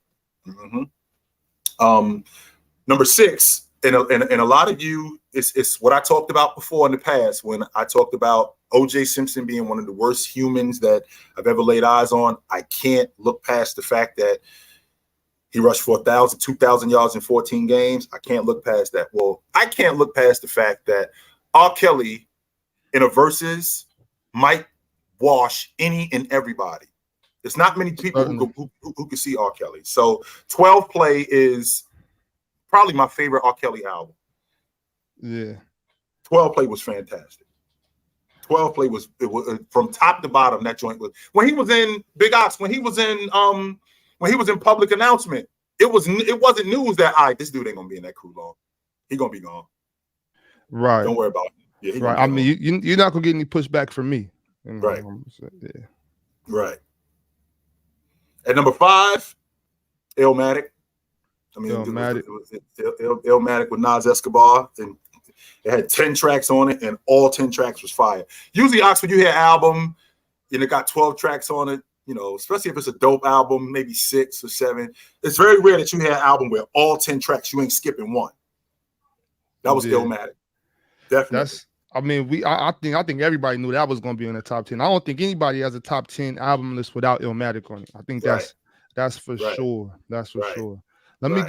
Number 6, and a lot of you, it's what I talked about before in the past when I talked about O.J. Simpson being one of the worst humans that I've ever laid eyes on. I can't look past the fact that he rushed for 2,000 yards in 14 games. I can't look past that. Well, I can't look past the fact that R. Kelly in a versus might wash any and everybody. There's not many people who can see R. Kelly. So 12 Play is probably my favorite R. Kelly album. Yeah. 12 Play was fantastic. 12 Play was from top to bottom. That joint was when he was in Big Ox, when he was in Public Announcement. It wasn't news that this dude ain't gonna be in that crew long. He gonna be gone. Right. Don't worry about it. Yeah, right. I mean, you're not gonna get any pushback from me. Right. Yeah. Right. At number 5, Illmatic. I mean, Illmatic. Illmatic with Nas Escobar, and it had 10 tracks on it, and all 10 tracks was fire. Usually, Oxford, you hear album, and it got 12 tracks on it, you know, especially if it's a dope album, maybe 6 or 7. It's very rare that you hear an album where all 10 tracks, you ain't skipping one. That was Illmatic. Definitely. I think everybody knew that was going to be in the top 10. I don't think anybody has a top 10 album list without Illmatic on it. I think that's for sure. That's for sure. Let me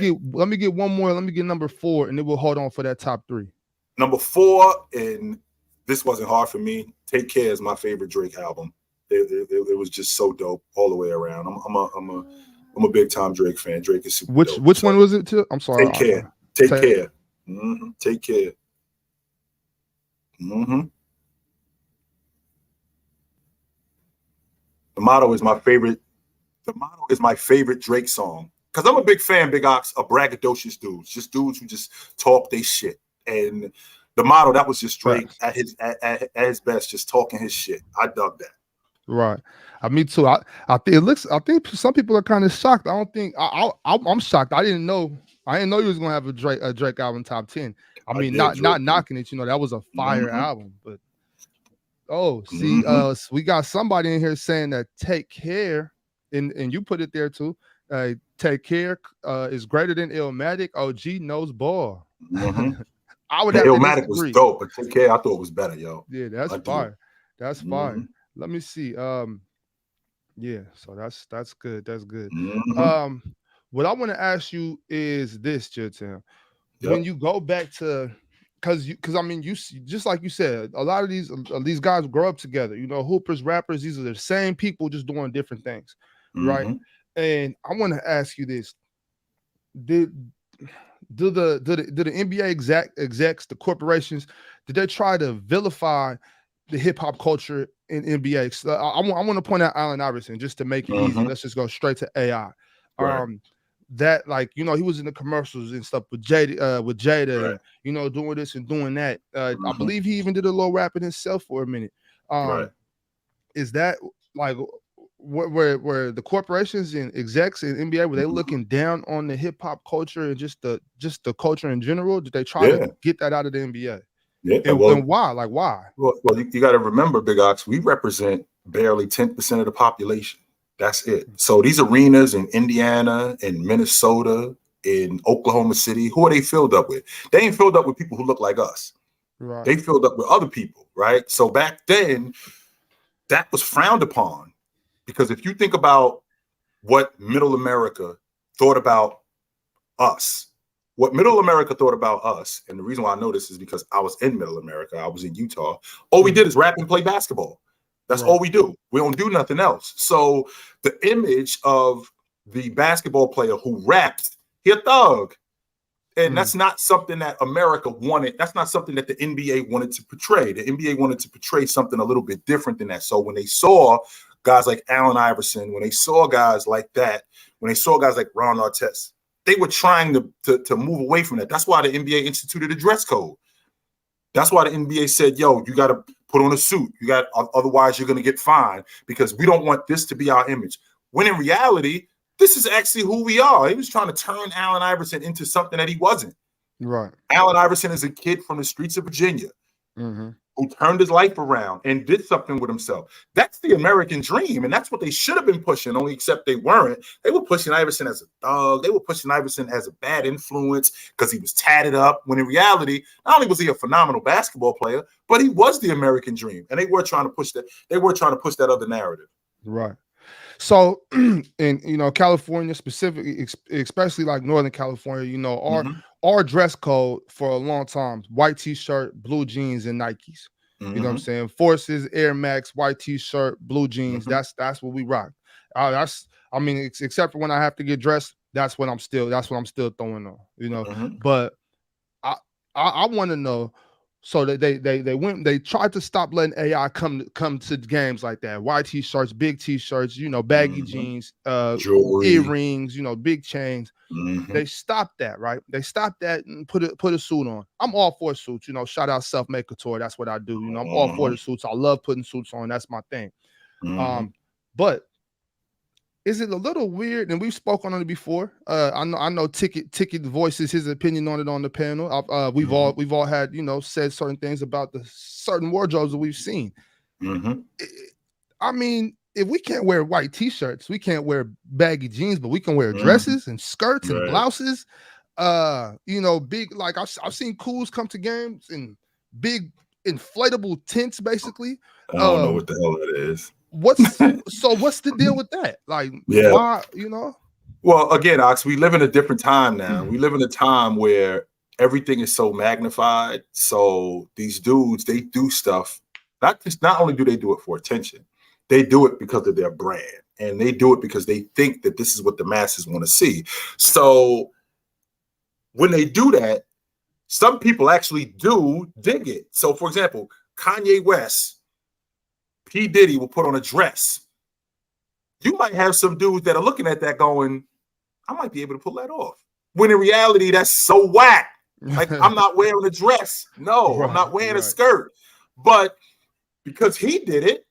get one more. Let me get number 4, and then we'll hold on for that top 3. Number 4, and this wasn't hard for me. Take Care is my favorite Drake album. It was just so dope all the way around. I'm a big time Drake fan. Drake is super dope. Which one was it? I'm sorry. Take Care. Take Care. Take Care. The motto is my favorite. The motto is my favorite Drake song because I'm a big fan, Big Ox, of braggadocious dudes, just dudes who just talk they shit. And the motto that was just Drake at his best, just talking his shit. I dug that. Right. Me too. I think it looks. I think some people are kind of shocked. I don't think. I'm shocked. I didn't know he was gonna have a Drake album top 10. I mean, not knocking it. You know, that was a fire album. But see, we got somebody in here saying that Take Care, and you put it there too. Take Care is greater than Illmatic. OG knows ball. I would have Illmatic was dope, but Take Care I thought was better, yo. Yeah, that's fire. That's fire. Let me see. Yeah, so that's good. That's good. What I want to ask you is this, Chitchat. When you go back to, because I mean, you just like you said, a lot of these guys grow up together. You know, hoopers, rappers, these are the same people just doing different things, right? And I want to ask you this: Do the NBA execs, the corporations, did they try to vilify the hip hop culture in NBA? So I want to point out Allen Iverson just to make it easy. Let's just go straight to AI. That, like, you know, he was in the commercials and stuff with Jada, and, you know, doing this and doing that. I believe he even did a little rapping himself for a minute. Is that like where the corporations and execs in NBA, were they looking down on the hip hop culture and just the culture in general? Did they try to get that out of the NBA? Yeah, and why? Like, why? Well, you got to remember, Big Ox, we represent barely 10% of the population. That's it. So these arenas in Indiana, in Minnesota, in Oklahoma City, who are they filled up with? They ain't filled up with people who look like us. Right. They filled up with other people, right? So back then, that was frowned upon, because if you think about what Middle America thought about us, what Middle America thought about us, and the reason why I know this is because I was in Middle America. I was in Utah. All we did is rap and play basketball. That's all we do. We don't do nothing else. So the image of the basketball player who raps, he a thug. And that's not something that America wanted. That's not something that the NBA wanted to portray. The NBA wanted to portray something a little bit different than that. So when they saw guys like Allen Iverson, when they saw guys like that, when they saw guys like Ron Artest, they were trying to move away from that. That's why the NBA instituted a dress code. That's why the NBA said, yo, you got to put on a suit. Otherwise you're going to get fined, because we don't want this to be our image. When in reality, this is actually who we are. He was trying to turn Allen Iverson into something that he wasn't. Right. Allen Iverson is a kid from the streets of Virginia who turned his life around and did something with himself. That's the American dream, and that's what they should have been pushing, only except they weren't. They were pushing Iverson as a thug. They were pushing Iverson as a bad influence because he was tatted up, when in reality, not only was he a phenomenal basketball player, but he was the American dream, and they were trying to push that. They were trying to push that other narrative. Right. So, in, you know, California specifically, especially like Northern California, you know, our dress code for a long time: white t-shirt, blue jeans, and Nikes. You know what I'm saying? Forces, Air Max, white t-shirt, blue jeans. That's what we rock. I mean, except for when I have to get dressed, that's what I'm still throwing on. You know, but I want to know. So they tried to stop letting AI come to games like that. White t-shirts, big t-shirts, you know, baggy jeans, earrings, you know, big chains. They stopped that, right? They stopped that and put a suit on. I'm all for suits, you know. Shout out Self-Made Couture. That's what I do. You know, I'm all for the suits. I love putting suits on. That's my thing. But is it a little weird? And we've spoken on it before. I know Ticket voices his opinion on it on the panel. We've all had, you know, said certain things about the certain wardrobes that we've seen. I mean, if we can't wear white t-shirts, we can't wear baggy jeans, but we can wear dresses and skirts and blouses. You know, big, like I've seen cools come to games in big inflatable tents, basically. I don't know what the hell that is. What's the deal with that? Like, why, you know? Well, again, Ox, we live in a different time now. We live in a time where everything is so magnified. So these dudes, they do stuff. Not only do they do it for attention, they do it because of their brand, and they do it because they think that this is what the masses want to see. So when they do that, some people actually do dig it. So, for example, Kanye West, P. Diddy will put on a dress you might have some dudes that are looking at that going, I might be able to pull that off. When in reality, that's so whack. Like, I'm not wearing a dress. No, I'm not wearing a skirt. But because he did it,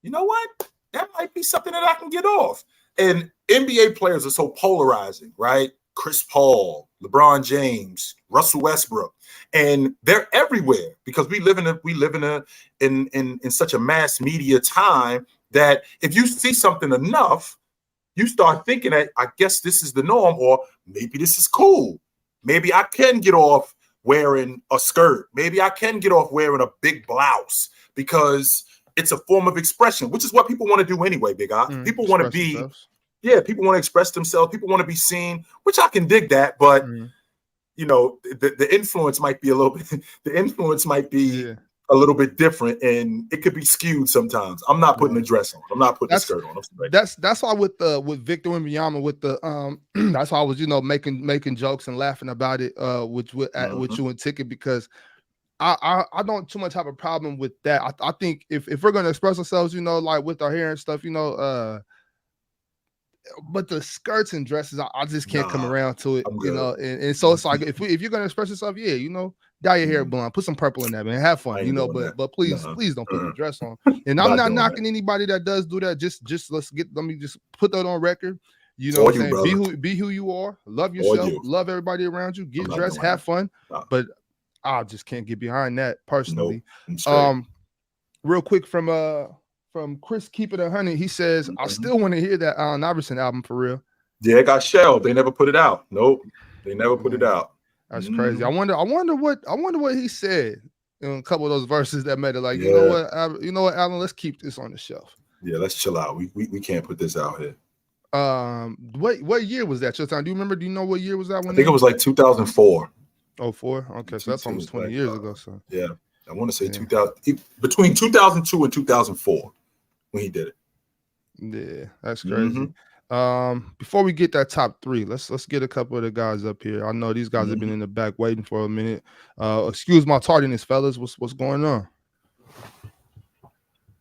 you know what? That might be something that I can get off. And NBA players are so polarizing, right? Chris Paul, LeBron James, Russell Westbrook, and they're everywhere because we live in such a mass media time that if you see something enough, you start thinking that I guess this is the norm, or maybe this is cool. Maybe I can get off wearing a skirt. Maybe I can get off wearing a big blouse because it's a form of expression, which is what people want to do anyway, Big Ox. People want to be, people want to express themselves. People want to be seen, which I can dig that. But, you know, the influence might be a little bit, a little bit different, and it could be skewed sometimes. I'm not putting a dress on. I'm not putting a skirt on. That's why with Victor Wembanyama, with the that's why I was, you know, making jokes and laughing about it with you and Ticket, because I don't too much have a problem with that. I think if we're gonna express ourselves, you know, like with our hair and stuff, you know, but the skirts and dresses, I just can't come around to it, you know. And so it's like if you're gonna express yourself, yeah, you know, dye your hair blonde, put some purple in that, man, have fun, you know. But please don't put the dress on. And I'm not knocking anybody that does do that. Just let me just put that on record. You know what I'm saying? Be who you are. Love yourself. Love everybody around you. Get dressed. Have fun. But I just can't get behind that personally. Real quick from Chris Keep It 100, he says, I still want to hear that Allen Iverson album for real. Yeah, it got shelved. They never put it out. Nope, they never put it out. That's crazy. I wonder what he said in a couple of those verses that made it like, you know what, Allen, let's keep this on the shelf. Yeah, let's chill out. We can't put this out here. What year was that? Do you remember? Do you know what year was that? I think it was like 2004. 04? Okay, so that's almost 20 years ago. So yeah, I want to say 2000, between 2002 and 2004 when he did it. Yeah, that's crazy. Before we get that top three, let's get a couple of the guys up here. I know these guys have been in the back waiting for a minute. Excuse my tardiness, fellas. What's going on?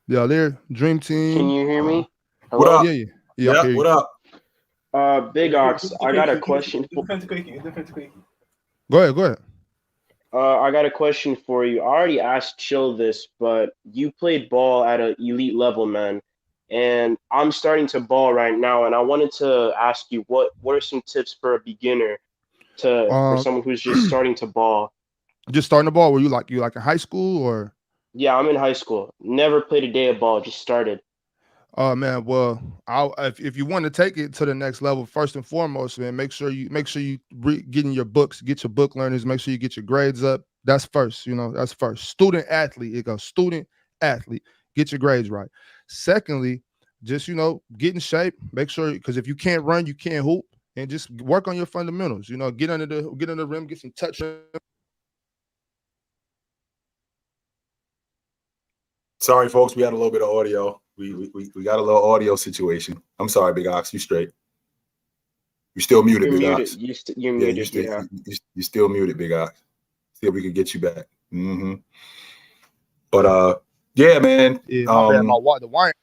Yeah, there, Dream Team. Can you hear me? Hello? What up? Yeah. What up? Big Ox, I got a question. Go ahead. I got a question for you. I already asked Chill this, but you played ball at an elite level, man. And I'm starting to ball right now, and I wanted to ask you what are some tips for a beginner for someone who's just starting to ball? Just starting to ball? Were you like in high school or? Yeah, I'm in high school. Never played a day of ball. Just started. Oh man, well, if you want to take it to the next level, first and foremost, man, make sure you get in your books, get your book learners, make sure you get your grades up. That's first, you know, that's first. Student athlete, it goes student athlete. Get your grades right. Secondly, just, you know, get in shape. Make sure, because if you can't run, you can't hoop, and just work on your fundamentals. You know, get under the rim, get some touch. Sorry, folks, we had a little bit of audio. We got a little audio situation. I'm sorry, Big Ox. You straight? You still muted, Big Ox. You're muted. You still muted, Big Ox. See if we can get you back. But yeah, man. Yeah, the wire.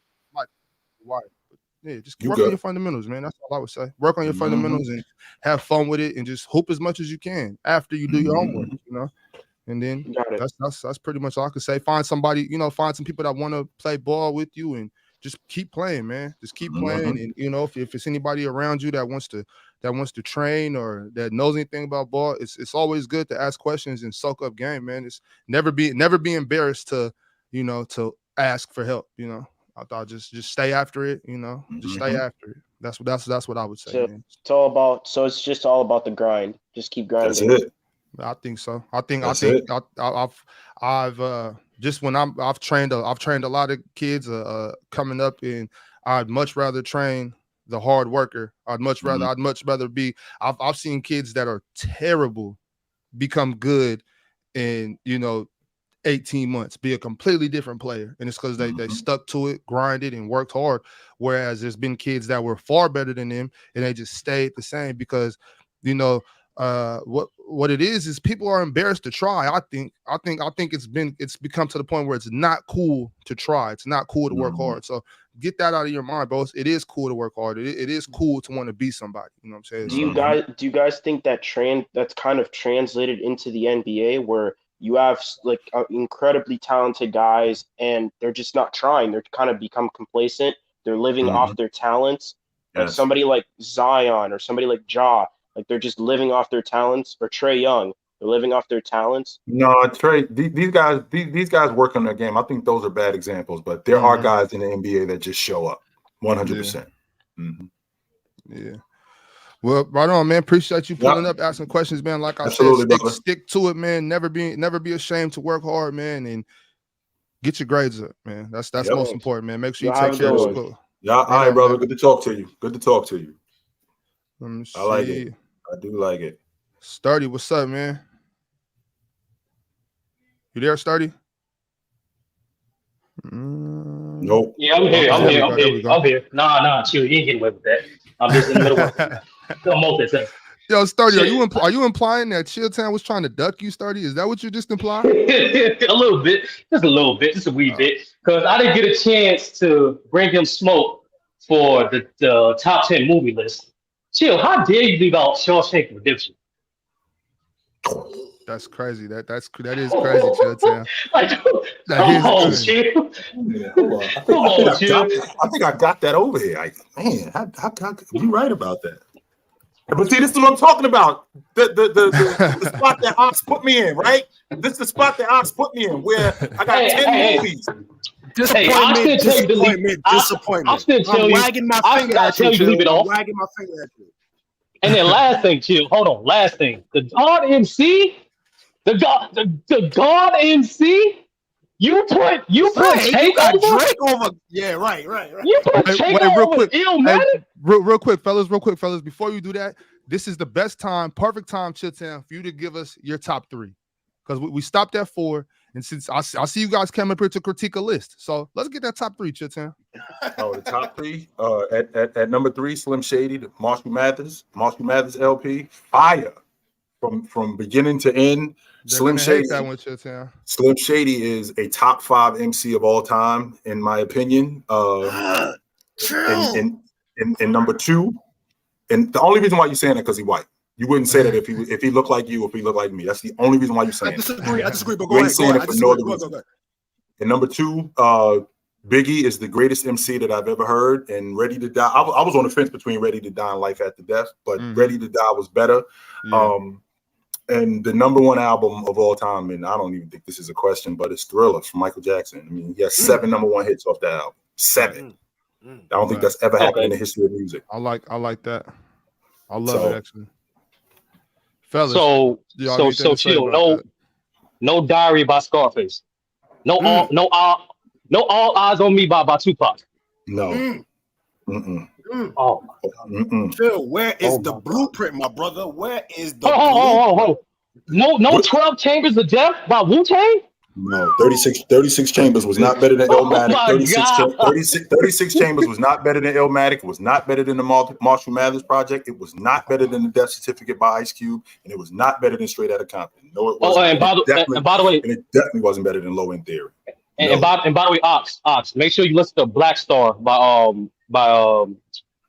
Yeah, just work on your fundamentals, man. That's all I would say. Work on your fundamentals and have fun with it, and just hoop as much as you can after you do your homework. You know. And then that's pretty much all I could say. Find somebody, you know, find some people that want to play ball with you, and just keep playing, man. Just keep playing. And you know, if it's anybody around you that wants to train or that knows anything about ball, it's always good to ask questions and soak up game, man. It's never be embarrassed to, you know, to ask for help. You know, I thought just stay after it. You know, just stay after it. That's what I would say. So man. It's just all about the grind. Just keep grinding. That's it. I think so. I've trained a lot of kids coming up, and I'd much rather train the hard worker. I'd much rather be. I've seen kids that are terrible become good in, you know, 18 months, be a completely different player, and it's because they stuck to it, grinded, and worked hard. Whereas there's been kids that were far better than them, and they just stayed the same because, you know. what it is people are embarrassed to try. I think it's become to the point where it's not cool to try. It's not cool to work hard. So get that out of your mind, bro. It is cool to work hard. It is cool to want to be somebody. You know what I'm saying? Do you guys think that that's kind of translated into the NBA, where you have like incredibly talented guys and they're just not trying? They're kind of become complacent. They're living off their talents. Like somebody like Zion or somebody like Ja, like they're just living off their talents, or Trae Young, they're living off their talents. No, Trae, these guys work on their game. I think those are bad examples, but there are guys in the NBA that just show up 100%. Yeah. Well, right on, man. Appreciate you pulling up, asking questions, man. Like I said, stick to it, man. Never be ashamed to work hard, man, and get your grades up, man. That's most important, man. Make sure you take care of school. Yeah, all right, brother. Good to talk to you. I like it. I do like it. Sturdy, what's up, man? You there, Sturdy? Nope. Yeah, I'm here. Nah, chill. You ain't getting away with that. I'm just in the middle of Yo, Sturdy, are you implying that Chilltown was trying to duck you, Sturdy? Is that what you just implied? a little bit, just a wee bit, because I didn't get a chance to bring him smoke for the top 10 movie list. Chill, how dare you leave out Shawshank Redemption? That's crazy. That is crazy, Chilltown. Chill. I think I got that over here. How you right about that? But see, this is what I'm talking about. The spot that Ox put me in, right? This is the spot that Ox put me in, where I got 10 movies. Disappointment. I'm wagging my finger at you. And then last thing, chill. Hold on. Last thing. The God MC. The God MC. You put Take over. Yeah, right. You put Take over real quick. Illmatic? Real quick, fellas. Before you do that, this is the best time, perfect time, Chilltown, for you to give us your top 3, because we stopped at 4, and since I see you guys came up here to critique a list, so let's get that top 3, Chilltown. The top 3. At number 3, Slim Shady, the Marshall Mathers LP, fire from beginning to end. Slim Shady. That one, Chilltown. Slim Shady is a top 5 MC of all time, in my opinion. In number 2, and the only reason why you're saying that because he's white. You wouldn't say that if he looked like you, if he looked like me. That's the only reason why you're saying I disagree, but go ahead. And number 2, Biggie is the greatest MC that I've ever heard, and Ready to Die. I was on the fence between Ready to Die and Life After Death, but Ready to Die was better. Yeah. And the number 1 album of all time, and I don't even think this is a question, but it's Thriller from Michael Jackson. I mean, he has 7 number 1 hits off that album. 7. I don't think that's ever happened in the history of music. I like that. I love it, actually. Fellas, so chill. No Diary by Scarface. No All Eyes on Me by Tupac. No. Oh, Phil, where is the blueprint, my brother? Where is the blueprint? No 12 Chambers of Death by Wu-Tang? No, 36 Chambers was not better than Illmatic. 36 Chambers was not better than Illmatic. It was not better than the Marshall Mathers Project. It was not better than the Death Certificate by Ice Cube, and it was not better than Straight Outta Compton. No, it wasn't. And by the way, it definitely wasn't better than Low End Theory. And by the way, Ox, make sure you listen to Black Star by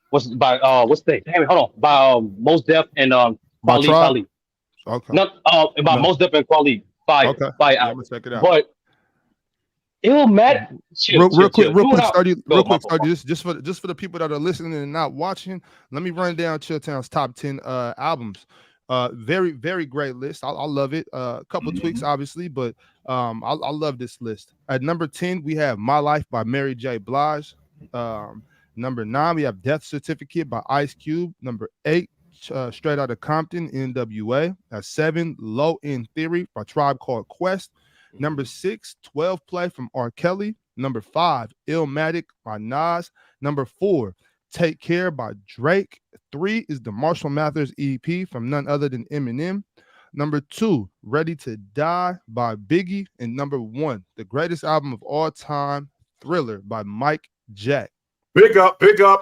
what's the name? Damn it, hold on. By Mos Def and Kweli. Okay. Mos Def and Kweli. Fire. I'm gonna check it out. But Illmatic. Real quick, Sturdy. Just for the people that are listening and not watching, let me run down Chilltown's top 10 albums. Very, very great list. I love it. A couple tweaks, obviously, but I love this list. At number 10, we have My Life by Mary J. Blige. Number 9, we have Death Certificate by Ice Cube. Number 8, Straight Outta Compton, NWA. At 7, Low End Theory by Tribe Called Quest. Number 6, 12 Play from R. Kelly. Number 5, Illmatic by Nas. Number 4, Take Care by Drake. 3 is the Marshall Mathers EP from none other than Eminem. Number 2, Ready to Die by Biggie. And number 1, the greatest album of all time, Thriller by Mike Jack. Big up.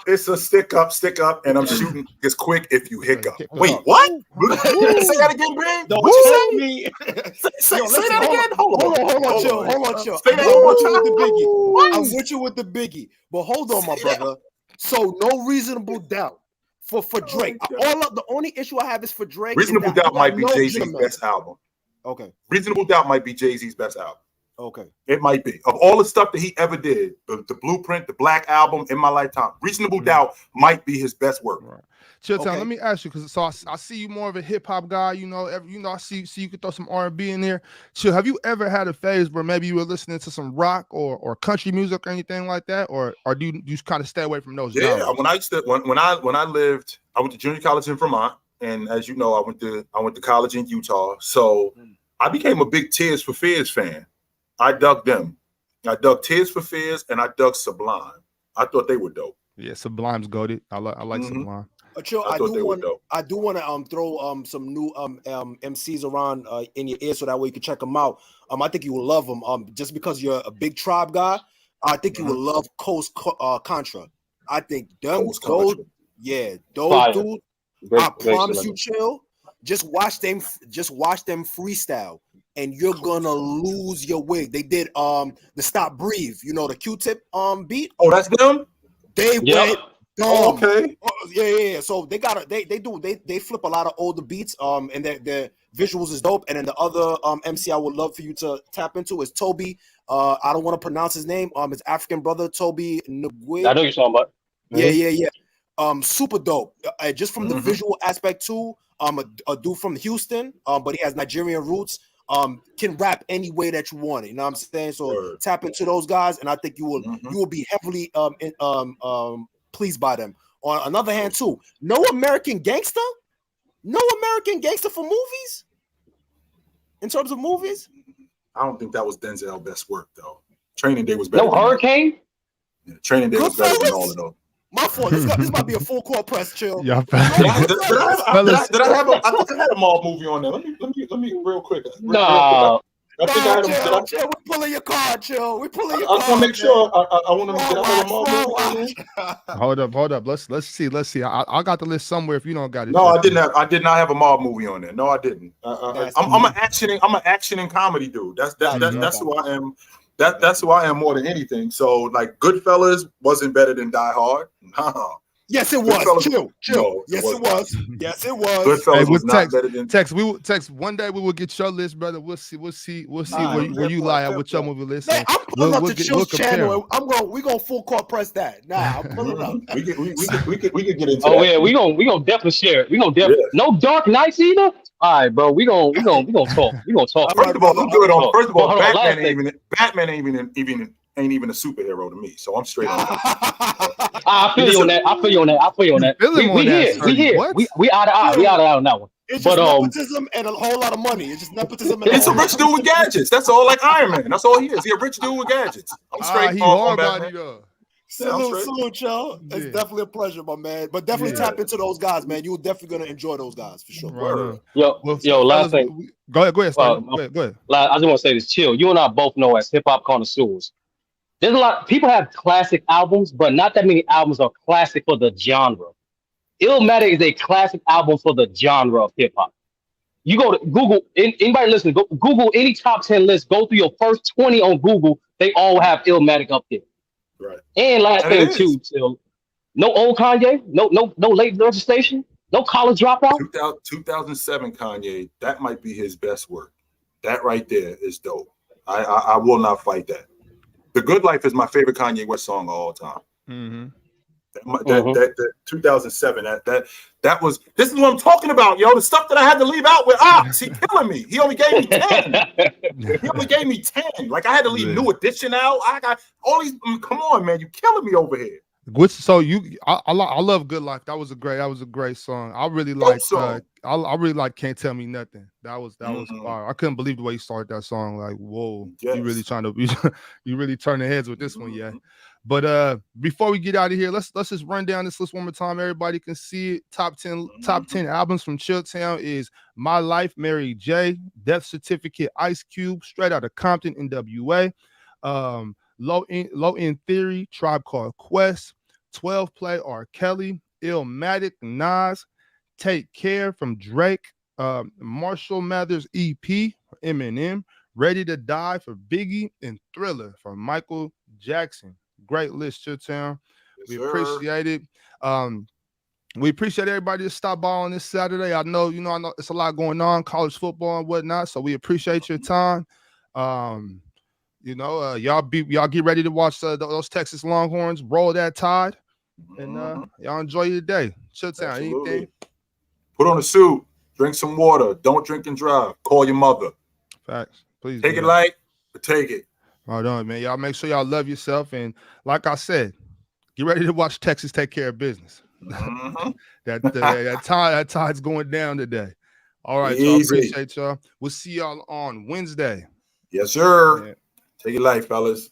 It's a stick up, and I'm shooting as quick if you hiccup. Wait, what? Say that again, Big. No, What you say? me. Say that again. Hold on, chill. Say that I'm one with you more with the time. biggie. What? I'm with you with the biggie. But hold on, my brother. So no reasonable doubt for Drake. The only issue I have is for Drake. Reasonable Doubt might be Jay-Z's best album. Okay. Reasonable Doubt might be Jay-Z's best album. Okay. It might be. Of all the stuff that he ever did, the Blueprint, the Black Album, In My Lifetime, Reasonable Doubt might be his best work. Right. Chitchat, let me ask you, because I see you more of a hip hop guy. I see you could throw some R&B in there. Chill. Have you ever had a phase where maybe you were listening to some rock or country music or anything like that, or do you kind of stay away from those? Yeah, genres? when I lived, I went to junior college in Vermont, and as you know, I went to college in Utah. So I became a big Tears for Fears fan. I dug them. I dug Tears for Fears, and I dug Sublime. I thought they were dope. Yeah, Sublime's goated. I like Sublime. Chill, I do want to throw some new MCs around in your ear so that way you can check them out. I think you will love them. Just because you're a big Tribe guy, I think you will love Coast Contra. I think those dudes. I promise you, Chill. Just watch them freestyle, and you're gonna lose your wig. They did the Stop Breathe, the Q-Tip beat. Oh, that's them. They went. Oh, okay. Yeah. So they flip a lot of older beats. And their visuals is dope. And then the other MC I would love for you to tap into is Toby. I don't want to pronounce his name. His African brother Toby Ngwe. I know you're talking about. Yeah. Super dope. Just from the visual aspect too. A dude from Houston, but he has Nigerian roots. Can rap any way that you want it. You know what I'm saying? So tap into those guys, and I think you will be heavily pleased by them. On another hand, too, no American Gangster for movies. In terms of movies, I don't think that was Denzel's best work though. Training Day was better. No Hurricane. Yeah, Training Day was better than all of those. My fault. This might be a full court press. Chill. Yeah. Did I have I think I had a mob movie on there. Let me real quick. No. I think I had chill. We're pulling your card, Chill. We're pulling your card. I want to make sure. I want to get out of a mob movie on there. Hold up. Let's see. I got the list somewhere. If you don't got it. No, I did not have a mob movie on there. No, I didn't. I'm an action and comedy dude. That's who I am. That's who I am more than anything. So like Goodfellas wasn't better than Die Hard. Yes, it was. Chill. No, yes, it was. Yes, it was. Goodfellas was not better than Tex. We will text one day. We will get your list, brother. We'll see where you lie at with your movie list. I'm pulling up the Chill's channel. We're gonna full court press that. Nah, I'm pulling up. We could get into. Oh yeah, we gonna definitely share it. We gonna definitely no Dark Knights either. All right, bro. We gonna talk. We gonna talk. First of all, Batman ain't even a superhero to me. So I'm straight on. I feel you on that. We here. We out of eye on that one. It's just nepotism and a whole lot of money. It's just nepotism. It's a rich dude with gadgets. That's all. Like Iron Man. That's all he is. He a rich dude with gadgets. I'm straight on Batman. Salute, y'all. It's definitely a pleasure, my man. But definitely tap into those guys, man. You're definitely gonna enjoy those guys for sure. Right. Yo, last thing. Go ahead. Go ahead. I just want to say this. Chill. You and I both know as hip hop connoisseurs. There's a lot. People have classic albums, but not that many albums are classic for the genre. Illmatic is a classic album for the genre of hip hop. You go to Google. Anybody listening? Go Google any top 10 list. Go through your first 20 on Google. They all have Illmatic up there. Right. And last thing too, Chill. No old Kanye. No late legislation. No college dropout. 2007 Kanye. That might be his best work. That right there is dope. I will not fight that. The Good Life is my favorite Kanye West song of all time. That 2007. That was. This is what I'm talking about, yo. The stuff that I had to leave out with Ox. He killing me. He only gave me 10. He only gave me 10. Like I had to leave New Edition out. I got all these. Come on, man. You killing me over here. I love Good Life. That was a great song. I really like. I really like Can't Tell Me Nothing. That was fire. I couldn't believe the way you started that song. Like, whoa, you really trying to you really turn the heads with this one, yeah. But before we get out of here, let's just run down this list one more time. Everybody can see it. Top 10 albums from Chilltown is My Life, Mary J, Death Certificate, Ice Cube, Straight Outta Compton, NWA, Low End Theory, Tribe Called Quest, 12 Play, R. Kelly, Illmatic, Nas, Take Care from Drake, Marshall Mathers EP, Eminem, Ready to Die for Biggie, and Thriller from Michael Jackson. Great list, Chilltown. We appreciate it. We appreciate everybody to stop by on this Saturday. I know it's a lot going on, college football and whatnot. So we appreciate your time. Y'all get ready to watch those Texas Longhorns roll that Tide, and y'all enjoy your day. Chilltown, anything? Put on a suit, drink some water, don't drink and drive. Call your mother. Facts. Please take it light, but take it. Right on, man. Y'all make sure y'all love yourself, and like I said, get ready to watch Texas take care of business. that tide's going down today. All right, y'all. Appreciate y'all. We'll see y'all on Wednesday. Yes, sir. Yeah. Take it light, fellas.